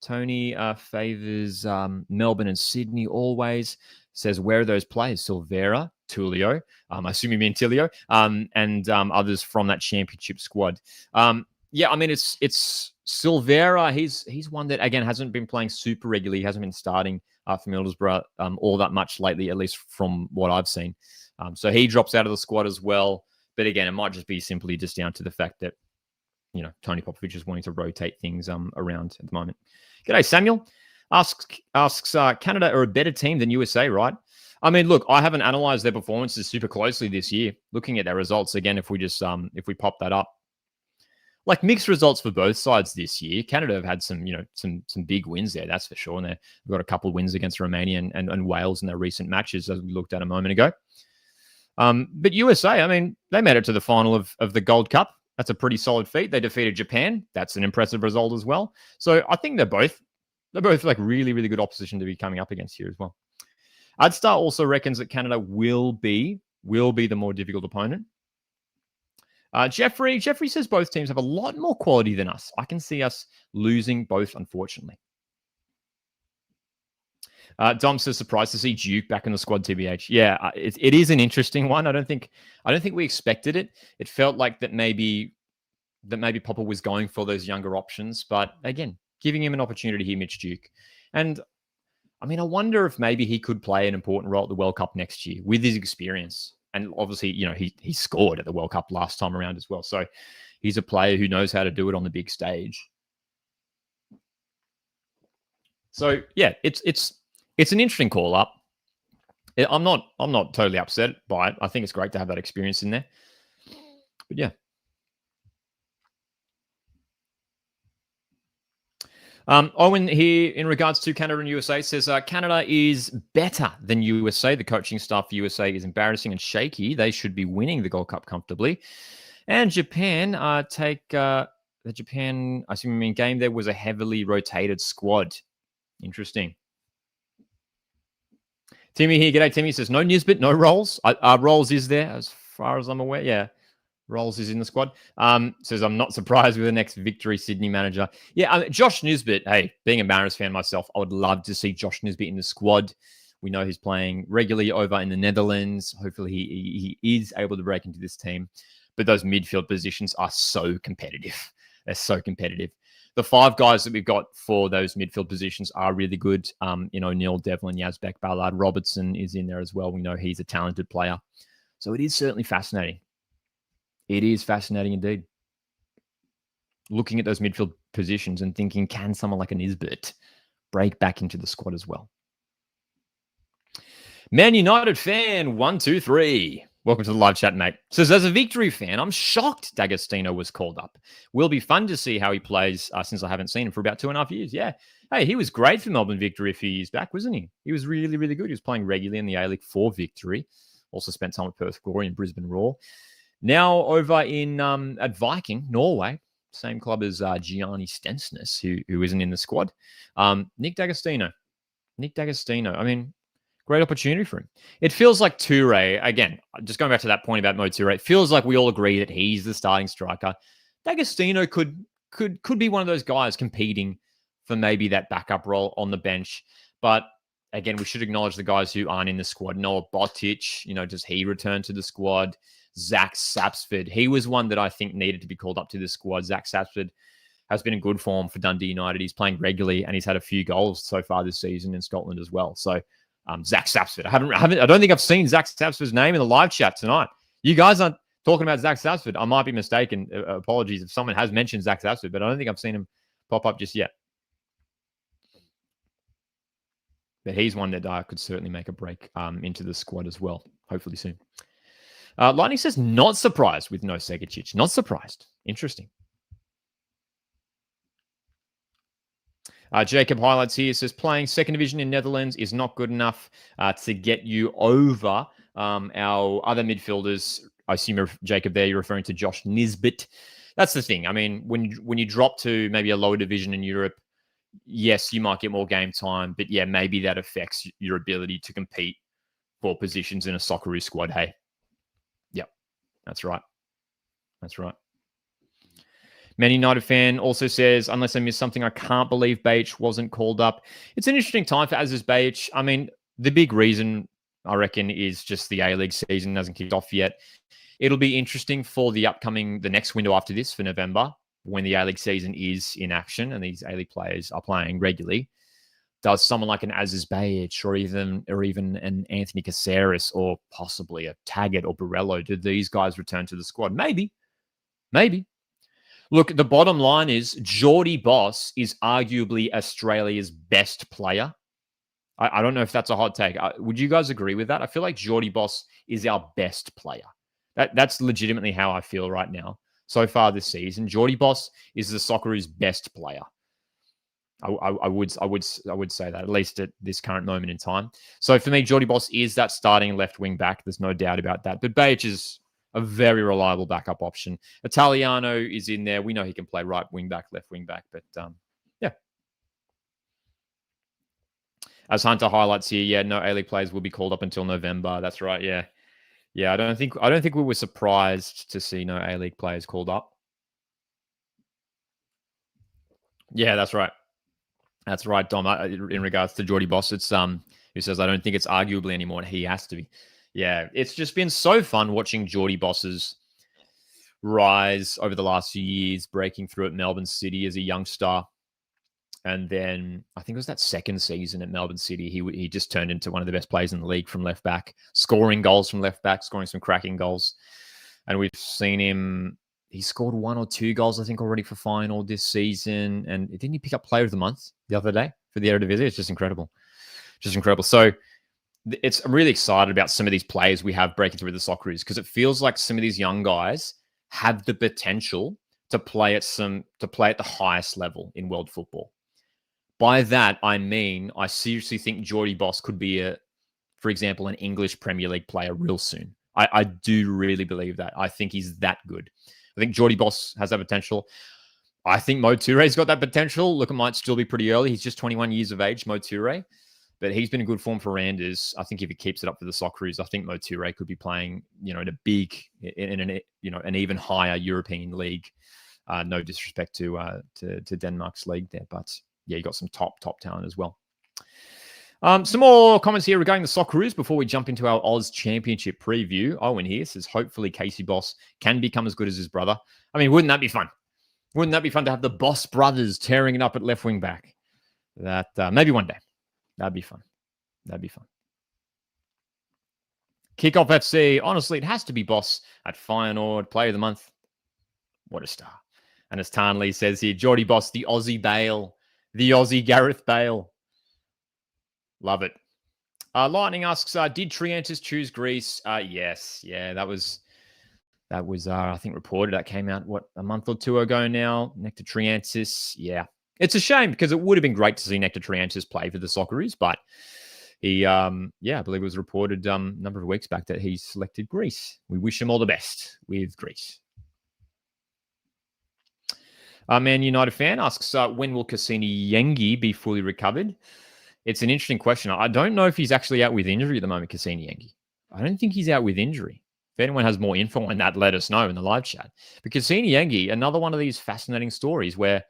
Tony favours Melbourne and Sydney always. Says, where are those players? Silvera, Tulio, I assume you mean Tilio, and others from that championship squad. Yeah, I mean, it's Silvera. He's one that, again, hasn't been playing super regularly. He hasn't been starting for Middlesbrough all that much lately, at least from what I've seen. So he drops out of the squad as well. But again, it might just be simply just down to the fact that, you know, Tony Popovich is wanting to rotate things around at the moment. G'day, Samuel. Asks Canada are a better team than USA, right? I mean, look, I haven't analyzed their performances super closely this year. Looking at their results again, if we just if we pop that up, like mixed results for both sides this year. Canada have had some big wins there, that's for sure. And they've got a couple of wins against Romania and Wales in their recent matches, as we looked at a moment ago. But USA, I mean, they made it to the final of the Gold Cup. That's a pretty solid feat. They defeated Japan. That's an impressive result as well. So I think they're both like really, really good opposition to be coming up against here as well. Adstar also reckons that Canada will be the more difficult opponent. Jeffrey says both teams have a lot more quality than us. I can see us losing both, unfortunately. Dom says surprised to see Duke back in the squad. TBH, yeah, it is an interesting one. I don't think we expected it. It felt like that maybe Popper was going for those younger options, but again, giving him an opportunity here, Mitch Duke. And I mean, I wonder if maybe he could play an important role at the World Cup next year with his experience. And obviously, you know, he scored at the World Cup last time around as well. So he's a player who knows how to do it on the big stage. So yeah, it's an interesting call up. I'm not totally upset by it. I think it's great to have that experience in there. But yeah. Owen here, in regards to Canada and USA, says Canada is better than USA. The coaching staff for USA is embarrassing and shaky. They should be winning the Gold Cup comfortably. And Japan the Japan, I assume you mean game there was a heavily rotated squad. Interesting. Timmy here, g'day. Timmy says no Nisbet, no Rolls. Rolls is there as far as I'm aware. Yeah. Rolls is in the squad. Says, I'm not surprised with the next Victory Sydney manager. Yeah, Josh Nisbet, hey, being a Mariners fan myself, I would love to see Josh Nisbet in the squad. We know he's playing regularly over in the Netherlands. Hopefully he is able to break into this team. But those midfield positions are so competitive. They're so competitive. the 5 guys that we've got for those midfield positions are really good. Neil Devlin, Yazbek, Ballard, Robertson is in there as well. We know he's a talented player. So it is certainly fascinating. It is fascinating indeed. Looking at those midfield positions and thinking, can someone like a Nisbet break back into the squad as well? Man United fan 123. Welcome to the live chat, mate. Says, as a Victory fan, I'm shocked D'Agostino was called up. Will be fun to see how he plays since I haven't seen him for about 2.5 years. Yeah. Hey, he was great for Melbourne Victory a few years back, wasn't he? He was really, really good. He was playing regularly in the A-League for Victory. Also spent time with Perth Glory and Brisbane Roar. Now over in at Viking, Norway, same club as Gianni Stensness, who isn't in the squad. Nick D'Agostino. I mean, great opportunity for him. It feels like Toure, again, just going back to that point about Mo Toure, it feels like we all agree that he's the starting striker. D'Agostino could be one of those guys competing for maybe that backup role on the bench. But again, we should acknowledge the guys who aren't in the squad. Noah Botic, does he return to the squad? Zach Sapsford, he was one that I think needed to be called up to the squad. Zach Sapsford has been in good form for Dundee United. He's playing regularly and he's had a few goals so far this season in Scotland as well. So Zach Sapsford, I don't think I've seen Zach Sapsford's name in the live chat tonight. You guys aren't talking about Zach Sapsford. I might be mistaken. Apologies if someone has mentioned Zach Sapsford, but I don't think I've seen him pop up just yet. But he's one that could certainly make a break into the squad as well, hopefully soon. Lightning says, not surprised with no Segicic. Not surprised. Interesting. Jacob highlights here, says, playing second division in Netherlands is not good enough to get you over our other midfielders. I assume, Jacob, there you're referring to Josh Nisbet. That's the thing. I mean, when you drop to maybe a lower division in Europe, yes, you might get more game time, but yeah, maybe that affects your ability to compete for positions in a Socceroos squad. Hey, yep, that's right. Man United fan also says, unless I missed something, I can't believe Baich wasn't called up. It's an interesting time for Aziz Baich. I mean, the big reason, I reckon, is just the A-League season hasn't kicked off yet. It'll be interesting for the next window after this for November, when the A-League season is in action and these A-League players are playing regularly. Does someone like an Aziz Baich or even an Anthony Caceres or possibly a Taggart or Borello, do these guys return to the squad? Maybe. Look, the bottom line is Geordie Boss is arguably Australia's best player. I don't know if that's a hot take. Would you guys agree with that? I feel like Geordie Boss is our best player. That's legitimately how I feel right now. So far this season, Geordie Boss is the Socceroos' best player. I would say that, at least at this current moment in time. So for me, Geordie Boss is that starting left wing back. There's no doubt about that. But Baich is a very reliable backup option. Italiano is in there. We know he can play right wing back, left wing back. But yeah. As Hunter highlights here, yeah, no A-League players will be called up until November. That's right. Yeah. I don't think we were surprised to see no A-League players called up. Yeah, that's right. That's right, Dom. In regards to Geordie Boss, it's who says I don't think it's arguably anymore. He has to be. Yeah, it's just been so fun watching Geordie Boss's rise over the last few years, breaking through at Melbourne City as a youngster. And then I think it was that second season at Melbourne City, he just turned into one of the best players in the league from left back, scoring goals from left back, scoring some cracking goals. And we've seen him, he scored 1 or 2 goals, I think, already for Final this season. And didn't he pick up Player of the Month the other day for the Eredivisie? It's just incredible. So I'm really excited about some of these players we have breaking through the Socceroos, because it feels like some of these young guys have the potential to play at the highest level in world football. By that, I mean, I seriously think Geordie Boss could be, for example, an English Premier League player real soon. I do really believe that. I think he's that good. I think Geordie Boss has that potential. I think Mo Touré's got that potential. Look, it might still be pretty early. He's just 21 years of age, Mo Touré. But he's been in good form for Randers. I think if he keeps it up for the Socceroos, I think Mo Touré could be playing, in an even higher European league. No disrespect to Denmark's league there, but yeah, you got some top talent as well. Some more comments here regarding the Socceroos before we jump into our Aus Championship Preview. Owen here says, hopefully Casey Boss can become as good as his brother. I mean, wouldn't that be fun? Wouldn't that be fun to have the Boss brothers tearing it up at left wing back? That maybe one day. That'd be fun. That'd be fun. Kickoff FC. Honestly, it has to be Boss at Feyenoord. Player of the month. What a star. And as Tarnley says here, Geordie Boss, the Aussie Bale. The Aussie Gareth Bale. Love it. Lightning asks, did Triantis choose Greece? Yes. Yeah, that was I think reported. That came out, a month or two ago now. Nectar Triantis. Yeah. It's a shame because it would have been great to see Nectar Triantis play for the Socceroos, but he, I believe it was reported a number of weeks back that he selected Greece. We wish him all the best with Greece. Man United fan asks, when will Cassini Yengi be fully recovered? It's an interesting question. I don't know if he's actually out with injury at the moment, Cassini Yengi. I don't think he's out with injury. If anyone has more info on that, let us know in the live chat. But Cassini Yengi, another one of these fascinating stories where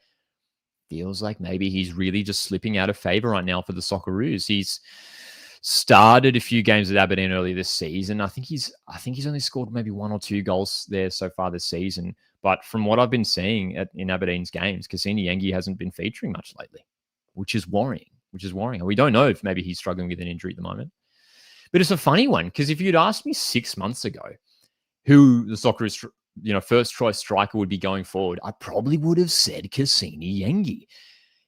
feels like maybe he's really just slipping out of favor right now for the Socceroos. He's started a few games at Aberdeen earlier this season. I think he's only scored maybe 1 or 2 goals there so far this season. But from what I've been seeing in Aberdeen's games, Cassini Yengi hasn't been featuring much lately, which is worrying. And we don't know if maybe he's struggling with an injury at the moment. But it's a funny one because if you'd asked me 6 months ago who the Socceroos, first choice striker would be going forward, I probably would have said Cassini Yengi.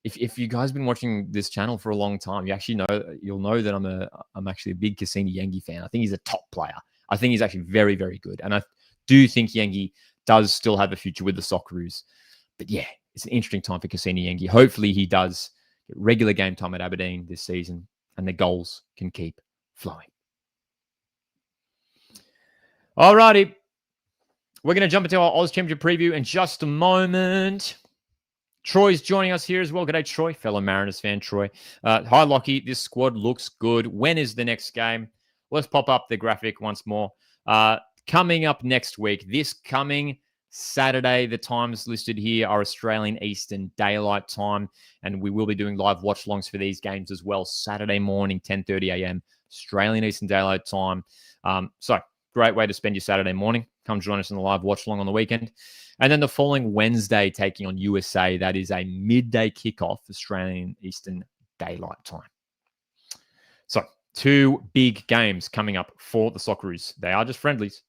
If you guys have been watching this channel for a long time, you'll know that I'm actually a big Cassini Yengi fan. I think he's a top player. I think he's actually very, very good. And I do think Yengi does still have a future with the Socceroos. But yeah, it's an interesting time for Cassini Yengi. Hopefully he does get regular game time at Aberdeen this season and the goals can keep flowing. Alrighty. We're going to jump into our Aus Championship Preview in just a moment. Troy's joining us here as well. G'day, Troy. Fellow Mariners fan, Troy. Hi, Lockie. This squad looks good. When is the next game? Let's pop up the graphic once more. Coming up next week, this coming Saturday, the times listed here are Australian Eastern Daylight Time, and we will be doing live watch-alongs for these games as well. Saturday morning, 10:30 a.m., Australian Eastern Daylight Time. So, great way to spend your Saturday morning. Come join us in the live watch-along on the weekend. And then the following Wednesday, taking on USA, that is a midday kickoff, Australian Eastern Daylight Time. So, 2 big games coming up for the Socceroos. They are just friendlies.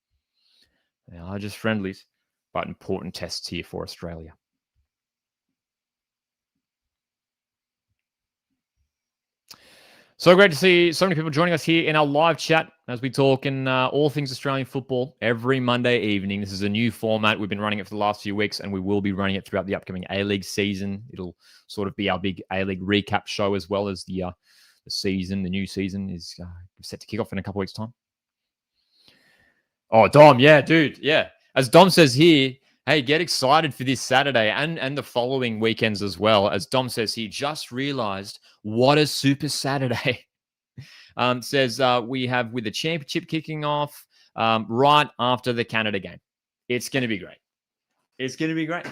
But important tests here for Australia. So great to see so many people joining us here in our live chat as we talk in all things Australian football every Monday evening. This is a new format. We've been running it for the last few weeks, and we will be running it throughout the upcoming A-League season. It'll sort of be our big A-League recap show as well as the season. The new season is set to kick off in a couple weeks' time. Oh, Dom, yeah, dude, yeah. As Dom says here, hey, get excited for this Saturday and the following weekends as well. As Dom says, he just realized what a super Saturday. Says we have with the championship kicking off right after the Canada game. It's going to be great. It's going to be great.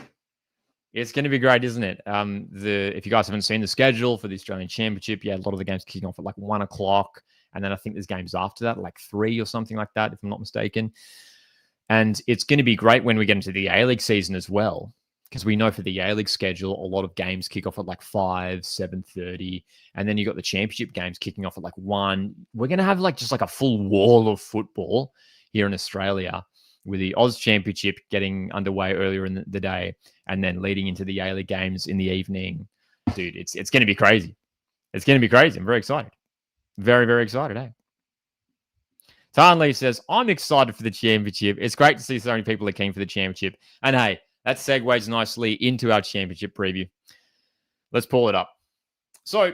It's going to be great, isn't it? If you guys haven't seen the schedule for the Australian Championship, yeah, a lot of the games kicking off at like 1 o'clock. And then I think there's games after that, like 3 or something like that, if I'm not mistaken. And it's going to be great when we get into the A-League season as well, because we know for the A-League schedule, a lot of games kick off at like 5, 7:30, and then you got the championship games kicking off at like 1. We're going to have just a full wall of football here in Australia with the Aus Championship getting underway earlier in the day and then leading into the A-League games in the evening. Dude, it's going to be crazy. It's going to be crazy. I'm very excited. Very, very excited, eh? Tarnley says, I'm excited for the championship. It's great to see so many people are keen for the championship. And hey, that segues nicely into our championship preview. Let's pull it up. So,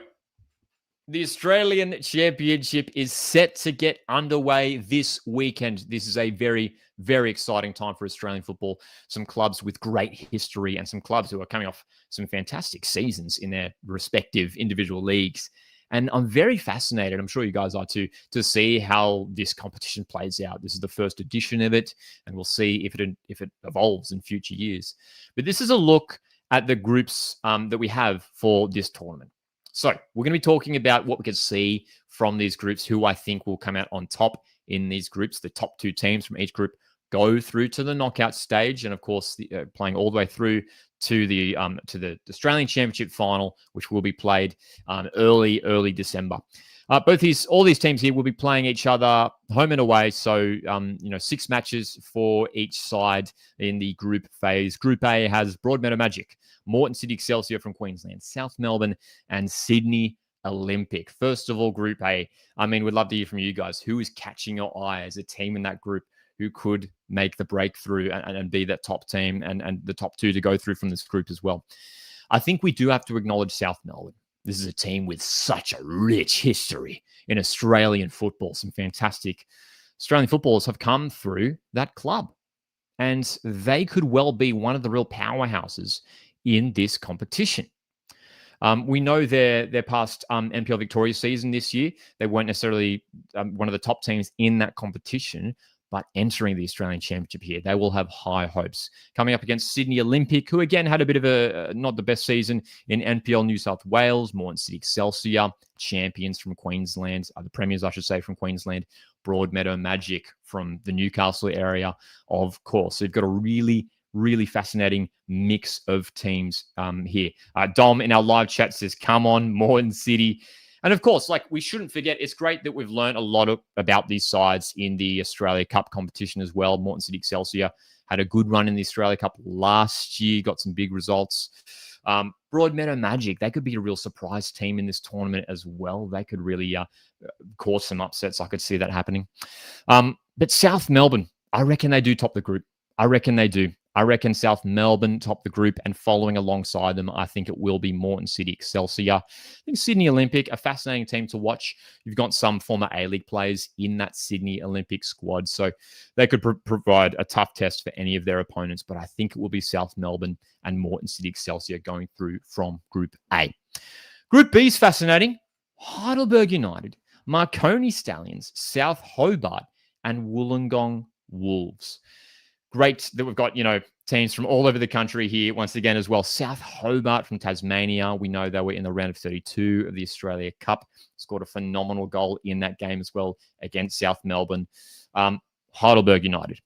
the Australian Championship is set to get underway this weekend. This is a very, very exciting time for Australian football. Some clubs with great history and some clubs who are coming off some fantastic seasons in their respective individual leagues. And I'm very fascinated, I'm sure you guys are too, to see how this competition plays out. This is the first edition of it, and we'll see if it evolves in future years. But this is a look at the groups that we have for this tournament. So we're going to be talking about what we can see from these groups, who I think will come out on top in these groups, the top 2 teams from each group go through to the knockout stage, and of course, playing all the way through to the Australian Championship final, which will be played early December. All these teams here will be playing each other home and away. So 6 matches for each side in the group phase. Group A has Broadmeadow Magic, Moreton City Excelsior from Queensland, South Melbourne, and Sydney Olympic. First of all, Group A. I mean, we'd love to hear from you guys. Who is catching your eye as a team in that group who could make the breakthrough and be that top team and the top 2 to go through from this group as well? I think we do have to acknowledge South Melbourne. This is a team with such a rich history in Australian football. Some fantastic Australian footballers have come through that club, and they could well be one of the real powerhouses in this competition. We know their past NPL Victoria season this year. They weren't necessarily one of the top teams in that competition, but entering the Australian Championship here, they will have high hopes. Coming up against Sydney Olympic, who again had a bit of not the best season in NPL New South Wales, Moreton City Excelsior, champions from Queensland, the premiers, I should say, from Queensland, Broadmeadow Magic from the Newcastle area, of course. So you've got a really fascinating mix of teams here. Dom in our live chat says, come on, Moreton City. And of course, we shouldn't forget, it's great that we've learned a lot about these sides in the Australia Cup competition as well. Moreton City Excelsior had a good run in the Australia Cup last year, got some big results. Broadmeadow Magic, they could be a real surprise team in this tournament as well. They could really cause some upsets. I could see that happening. But South Melbourne, I reckon they do top the group. I reckon they do. I reckon South Melbourne top the group, and following alongside them, I think it will be Moreton City Excelsior. I think Sydney Olympic, a fascinating team to watch. You've got some former A-League players in that Sydney Olympic squad, so they could provide a tough test for any of their opponents, but I think it will be South Melbourne and Moreton City Excelsior going through from Group A. Group B is fascinating. Heidelberg United, Marconi Stallions, South Hobart, and Wollongong Wolves. Great that we've got, teams from all over the country here once again as well. South Hobart from Tasmania. We know they were in the round of 32 of the Australia Cup. Scored a phenomenal goal in that game as well against South Melbourne. Heidelberg United.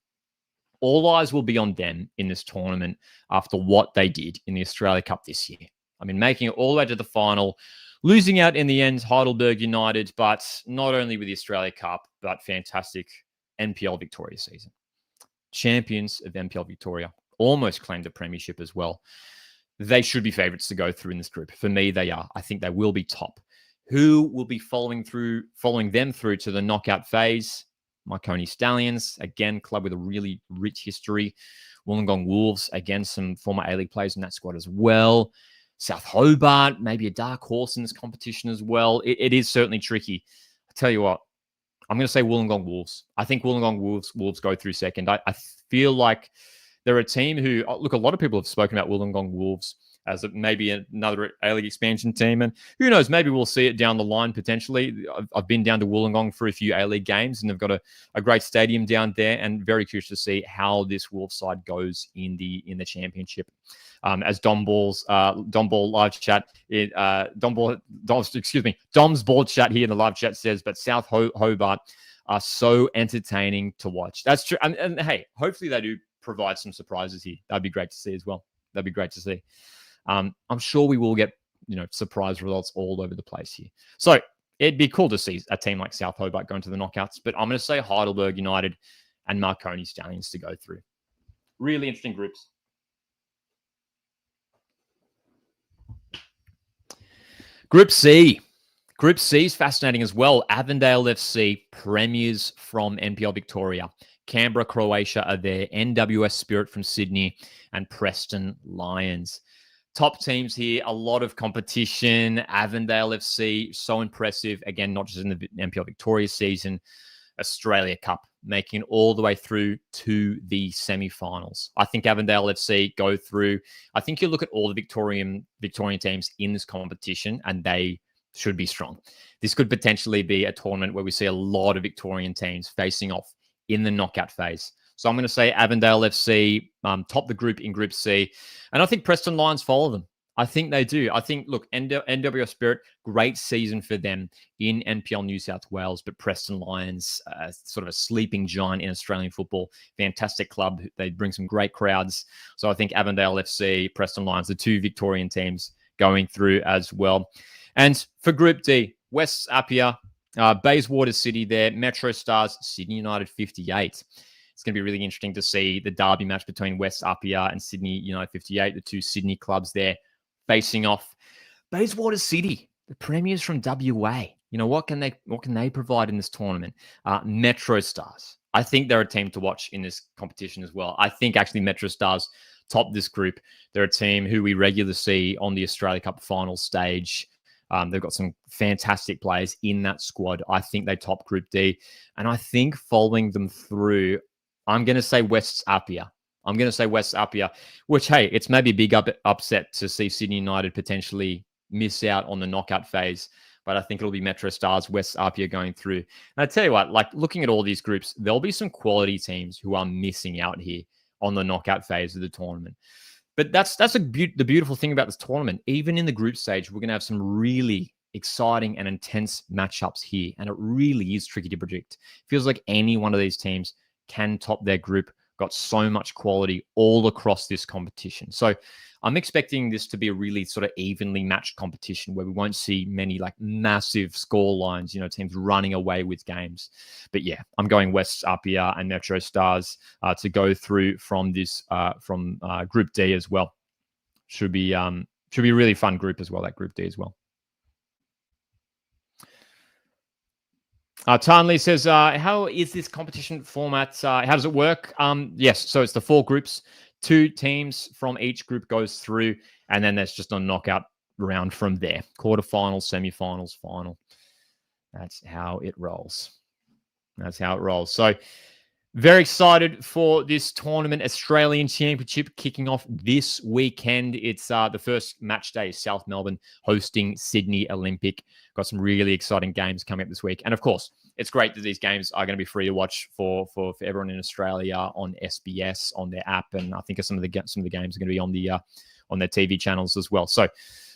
All eyes will be on them in this tournament after what they did in the Australia Cup this year. I mean, making it all the way to the final, losing out in the end, Heidelberg United, but not only with the Australia Cup, but fantastic NPL Victoria season. Champions of NPL Victoria, almost claimed a premiership as well. They should be favourites to go through in this group. For me, they are. I think they will be top. Who will be following them through to the knockout phase? Marconi Stallions, again, club with a really rich history. Wollongong Wolves, again, some former A-League players in that squad as well. South Hobart, maybe a dark horse in this competition as well. It is certainly tricky. I tell you what, I'm going to say Wollongong Wolves. I think Wollongong Wolves go through second. I feel like they're a team who, look, a lot of people have spoken about Wollongong Wolves as maybe another A-League expansion team. And who knows, maybe we'll see it down the line potentially. I've been down to Wollongong for a few A-League games, and they've got a great stadium down there, and very curious to see how this Wolves side goes in the championship. As Dom's live chat, Dom's board chat here in the live chat says, but South Hobart are so entertaining to watch. That's true. And hey, hopefully they do provide some surprises here. That'd be great to see as well. That'd be great to see. I'm sure we will get, surprise results all over the place here. So it'd be cool to see a team like South Hobart going to the knockouts, but I'm going to say Heidelberg United and Marconi Stallions to go through. Really interesting groups. Group C. Group C is fascinating as well. Avondale FC, premiers from NPL Victoria. Canberra, Croatia are there. NWS Spirit from Sydney and Preston Lions. Top teams here, a lot of competition. Avondale FC, so impressive. Again, not just in the NPL Victoria season. Australia Cup, making it all the way through to the semi-finals. I think Avondale FC go through. I think you look at all the Victorian teams in this competition, and they should be strong. This could potentially be a tournament where we see a lot of Victorian teams facing off in the knockout phase. So I'm going to say Avondale FC top the group in Group C. And I think Preston Lions follow them. I think they do. I think, look, NWS Spirit, great season for them in NPL New South Wales, but Preston Lions, sort of a sleeping giant in Australian football. Fantastic club. They bring some great crowds. So I think Avondale FC, Preston Lions, the two Victorian teams going through as well. And for Group D, West Apia, Bayswater City there, Metro Stars, Sydney United 58. It's going to be really interesting to see the derby match between West Apia and Sydney United 58, the two Sydney clubs there facing off. Bayswater City, the premiers from WA. What can they provide in this tournament? Metro Stars. I think they're a team to watch in this competition as well. I think actually Metro Stars top this group. They're a team who we regularly see on the Australia Cup final stage. They've got some fantastic players in that squad. I think they top Group D. And I think following them through, I'm going to say West Apia. Which, hey, it's maybe a big upset to see Sydney United potentially miss out on the knockout phase. But I think it'll be Metro Stars, West Apia going through. And I tell you what, like looking at all these groups, there'll be some quality teams who are missing out here on the knockout phase of the tournament. But that's the beautiful thing about this tournament. Even in the group stage, we're going to have some really exciting and intense matchups here. And it really is tricky to predict. Feels like any one of these teams can top their group. Got so much quality all across this competition. So I'm expecting this to be a really sort of evenly matched competition where we won't see many like massive score lines, teams running away with games. But yeah, I'm going West Apia and Metro Stars to go through from this from Group D as well. Should be a really fun group as well, that Group D as well. Tarnley says, how is this competition format? How does it work? Yes, so it's the 4 groups. 2 teams from each group goes through, and then there's just a knockout round from there. Quarterfinals, semifinals, final. That's how it rolls. So very excited for this tournament. Australian Championship kicking off this weekend. It's the first match day, South Melbourne hosting Sydney Olympic. Got some really exciting games coming up this week. And of course, it's great that these games are going to be free to watch for everyone in Australia on SBS, on their app. And I think some of the games are going to be on their TV channels as well. So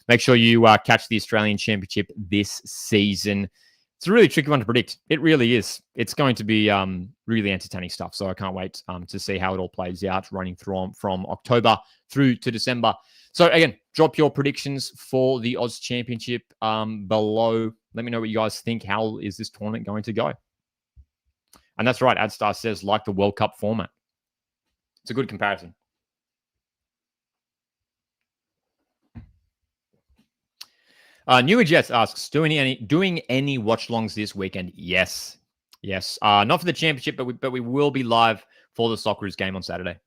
make sure you catch the Australian Championship this season. It's a really tricky one to predict. It really is. It's going to be really entertaining stuff. So I can't wait to see how it all plays out, running through from October through to December. So again, drop your predictions for the Aus Championship below. Let me know what you guys think. How is this tournament going to go? And that's right. Adstar says, like the World Cup format. It's a good comparison. Newer Jets asks, doing any watch-alongs this weekend? Yes. Not for the championship, but we will be live for the Socceroos game on Saturday.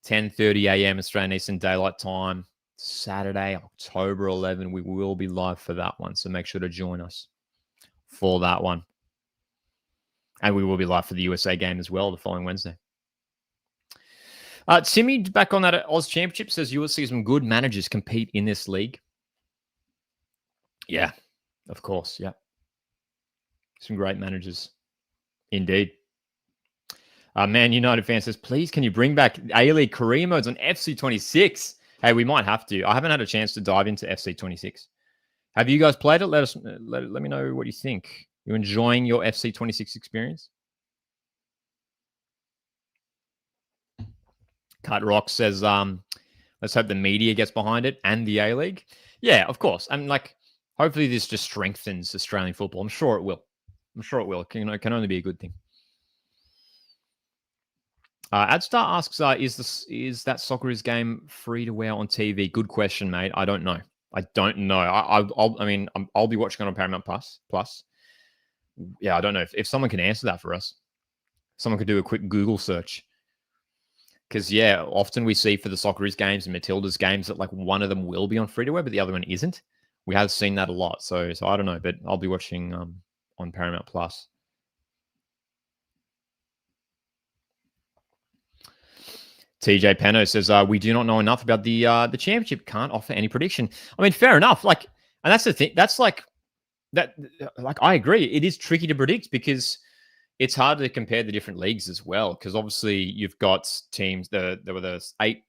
10:30 a.m. Australian Eastern Daylight Time. Saturday, October 11. We will be live for that one. So make sure to join us for that one. And we will be live for the USA game as well the following Wednesday. Timmy, back on that Aus Championship, says you will see some good managers compete in this league. Yeah, of course. Yeah. Some great managers. Indeed. Man United fan says, please, can you bring back A-League career modes on FC26? Hey, we might have to. I haven't had a chance to dive into FC26. Have you guys played it? Let me know what you think. You enjoying your FC26 experience? Cut Rock says, let's hope the media gets behind it and the A-League. Yeah, of course. I'm like, hopefully this just strengthens Australian football. I'm sure it will. It can only be a good thing. Adstar asks, is that Socceroos game free to wear on TV? Good question, mate. I don't know. I'll be watching it on Paramount Plus. Yeah, I don't know if someone can answer that for us. Someone could do a quick Google search. Because, yeah, often we see for the Socceroos games and Matilda's games that like one of them will be on free to wear, but the other one isn't. We have seen that a lot. So I don't know, but I'll be watching on Paramount Plus. TJ Peno says, we do not know enough about the championship. Can't offer any prediction. I mean, fair enough. Like, and that's the thing. That's like that. Like, I agree. It is tricky to predict because it's hard to compare the different leagues as well. Because obviously you've got teams. There were the eight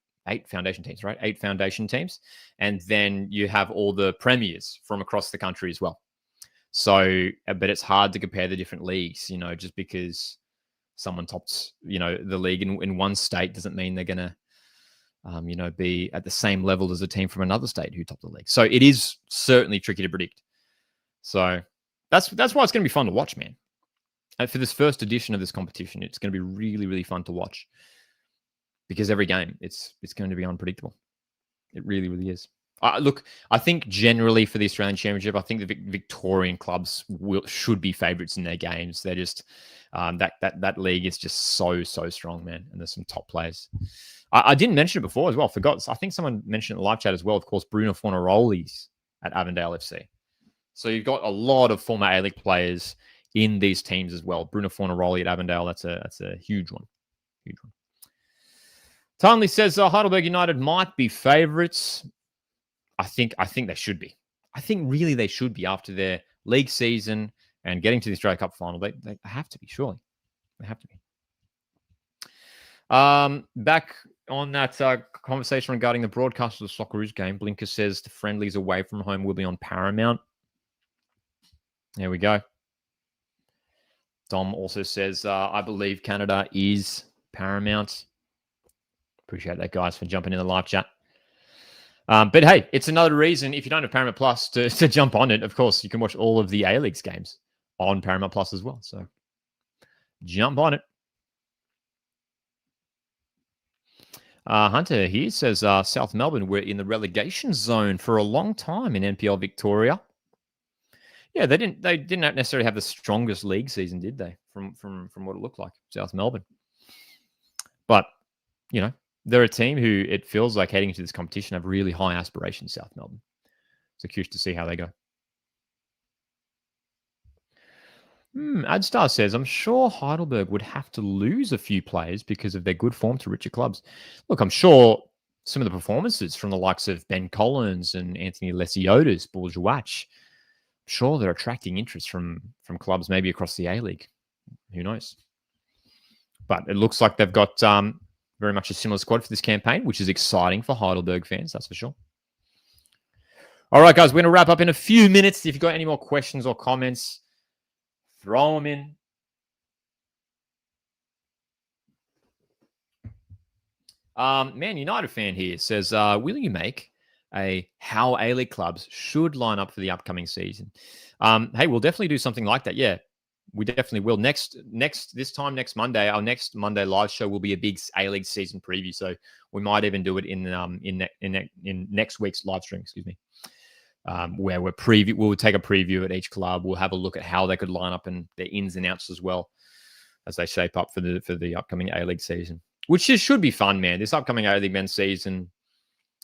foundation teams, right? 8 foundation teams. And then you have all the premiers from across the country as well. So, but it's hard to compare the different leagues, just because someone tops, the league in one state doesn't mean they're going to, be at the same level as a team from another state who top the league. So it is certainly tricky to predict. So that's why it's going to be fun to watch, man. And for this first edition of this competition, it's going to be really, really fun to watch because every game it's going to be unpredictable. It really, really is. Look, I think generally for the Australian Championship, I think the Victorian clubs should be favourites in their games. They're just that league is just so strong, man. And there's some top players. I didn't mention it before as well. Forgot. I think someone mentioned it in the live chat as well. Of course, Bruno Fornaroli's at Avondale FC. So you've got a lot of former A-League players in these teams as well. Bruno Fornaroli at Avondale. That's a huge one. Huge one. Tarnley says Heidelberg United might be favourites. I think they should be. I think really they should be after their league season and getting to the Australia Cup final. They have to be, surely. They have to be. Back on that conversation regarding the broadcast of the Socceroos game, Blinker says the friendlies away from home will be on Paramount. There we go. Dom also says, I believe Canada is Paramount. Appreciate that, guys, for jumping in the live chat. But hey, it's another reason, if you don't have Paramount Plus, to jump on it. Of course, you can watch all of the A-Leagues games on Paramount Plus as well. So jump on it. Hunter here says South Melbourne were in the relegation zone for a long time in NPL Victoria. Yeah, they didn't necessarily have the strongest league season, did they? From what it looked like, South Melbourne. But they're a team who it feels like heading into this competition have really high aspirations, South Melbourne. So curious to see how they go. Adstar says, I'm sure Heidelberg would have to lose a few players because of their good form to richer clubs. Look, I'm sure some of the performances from the likes of Ben Collins and Anthony Lesiotis, Bourgeois, I'm sure they're attracting interest from clubs maybe across the A-League. Who knows? But it looks like they've got very much a similar squad for this campaign, which is exciting for Heidelberg fans, that's for sure. All right, guys, we're going to wrap up in a few minutes. If you've got any more questions or comments, throw them in. Man United fan here says, will you make how A-League clubs should line up for the upcoming season? Hey, we'll definitely do something like that. Yeah, we definitely will. Next Monday, our next Monday live show will be a big A-League season preview. So we might even do it in next week's live stream, excuse me, where we'll take a preview at each club. We'll have a look at how they could line up and their ins and outs as well as they shape up for the upcoming A-League season, which should be fun, man. This upcoming A-League men's season,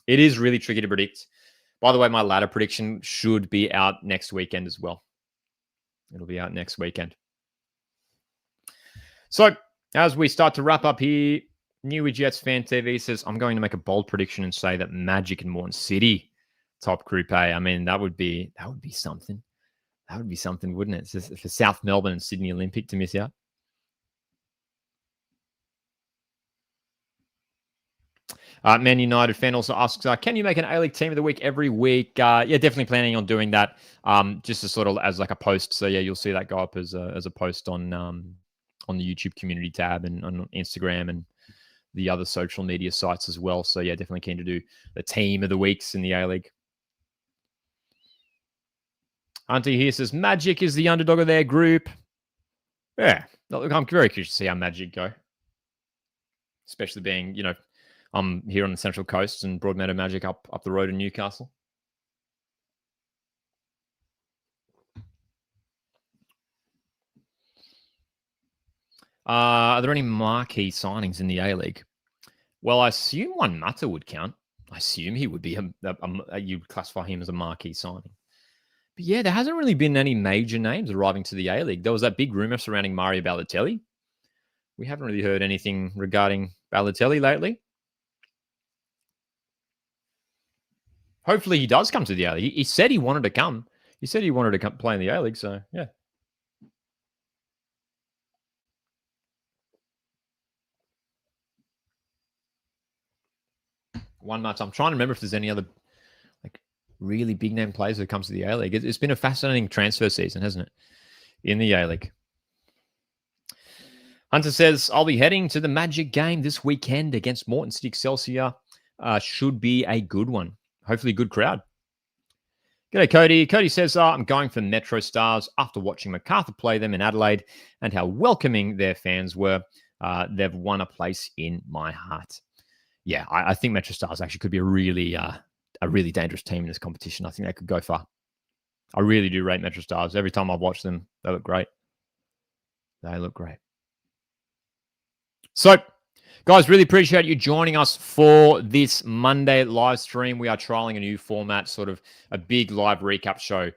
it is really tricky to predict. By the way, my ladder prediction should be out next weekend as well. It'll be out next weekend. So, as we start to wrap up here, Newy Jets Fan TV says, I'm going to make a bold prediction and say that Magic and Mourne City top Group A. I mean, that would be something. That would be something, wouldn't it? It's for South Melbourne and Sydney Olympic to miss out. Man United fan also asks, can you make an A-League team of the week every week? Yeah, definitely planning on doing that. Just as sort of as like a post. So yeah, you'll see that go up as a post on the YouTube community tab and on Instagram and the other social media sites as well. So yeah, definitely keen to do the team of the weeks in the A-League. Auntie here says Magic is the underdog of their group. Yeah, look, I'm very curious to see how Magic go, especially being I'm here on the Central Coast and Broadmeadow Magic up the road in Newcastle. Are there any marquee signings in the A-League? Well, I assume Juan Mata would count. I assume he would be you'd classify him as a marquee signing. But yeah, there hasn't really been any major names arriving to the A-League. There was that big rumor surrounding Mario Balotelli. We haven't really heard anything regarding Balotelli lately. Hopefully he does come to the A-League. He said he wanted to come. He said he wanted to come play in the A-League, so yeah. one match. I'm trying to remember if there's any other like really big name players that comes to the A-League. It's been a fascinating transfer season, hasn't it? In the A-League. Hunter says, I'll be heading to the Magic game this weekend against Morton City Excelsior. Should be a good one. Hopefully a good crowd. G'day, Cody. Cody says, I'm going for Metro Stars after watching MacArthur play them in Adelaide and how welcoming their fans were. They've won a place in my heart. Yeah, I think Metro Stars actually could be a really dangerous team in this competition. I think they could go far. I really do rate Metro Stars. Every time I've watched them, they look great. They look great. So, guys, really appreciate you joining us for this Monday live stream. We are trialing a new format, sort of a big live recap show,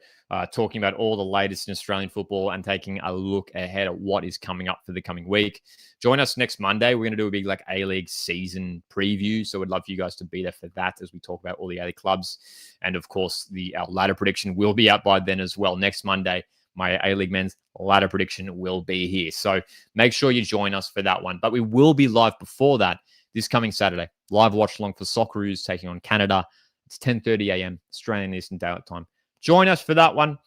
talking about all the latest in Australian football and taking a look ahead at what is coming up for the coming week. Join us next Monday. We're going to do a big A-League season preview. So we'd love for you guys to be there for that as we talk about all the A-League clubs. And of course, our ladder prediction will be out by then as well. Next Monday, my A-League men's ladder prediction will be here. So make sure you join us for that one. But we will be live before that this coming Saturday. Live watch along for Socceroos taking on Canada. It's 10:30 a.m. Australian Eastern Daylight Time. Join us for that one.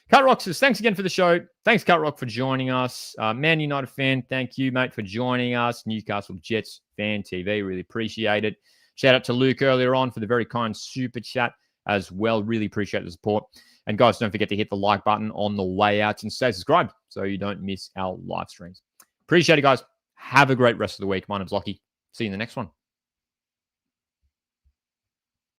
Cut Rock says, thanks again for the show. Thanks, Cut Rock, for joining us. Man United fan, thank you, mate, for joining us. Newcastle Jets fan TV, really appreciate it. Shout out to Luke earlier on for the very kind super chat as well. Really appreciate the support. And guys, don't forget to hit the like button on the way out and stay subscribed so you don't miss our live streams. Appreciate it, guys. Have a great rest of the week. My name's Lockie. See you in the next one.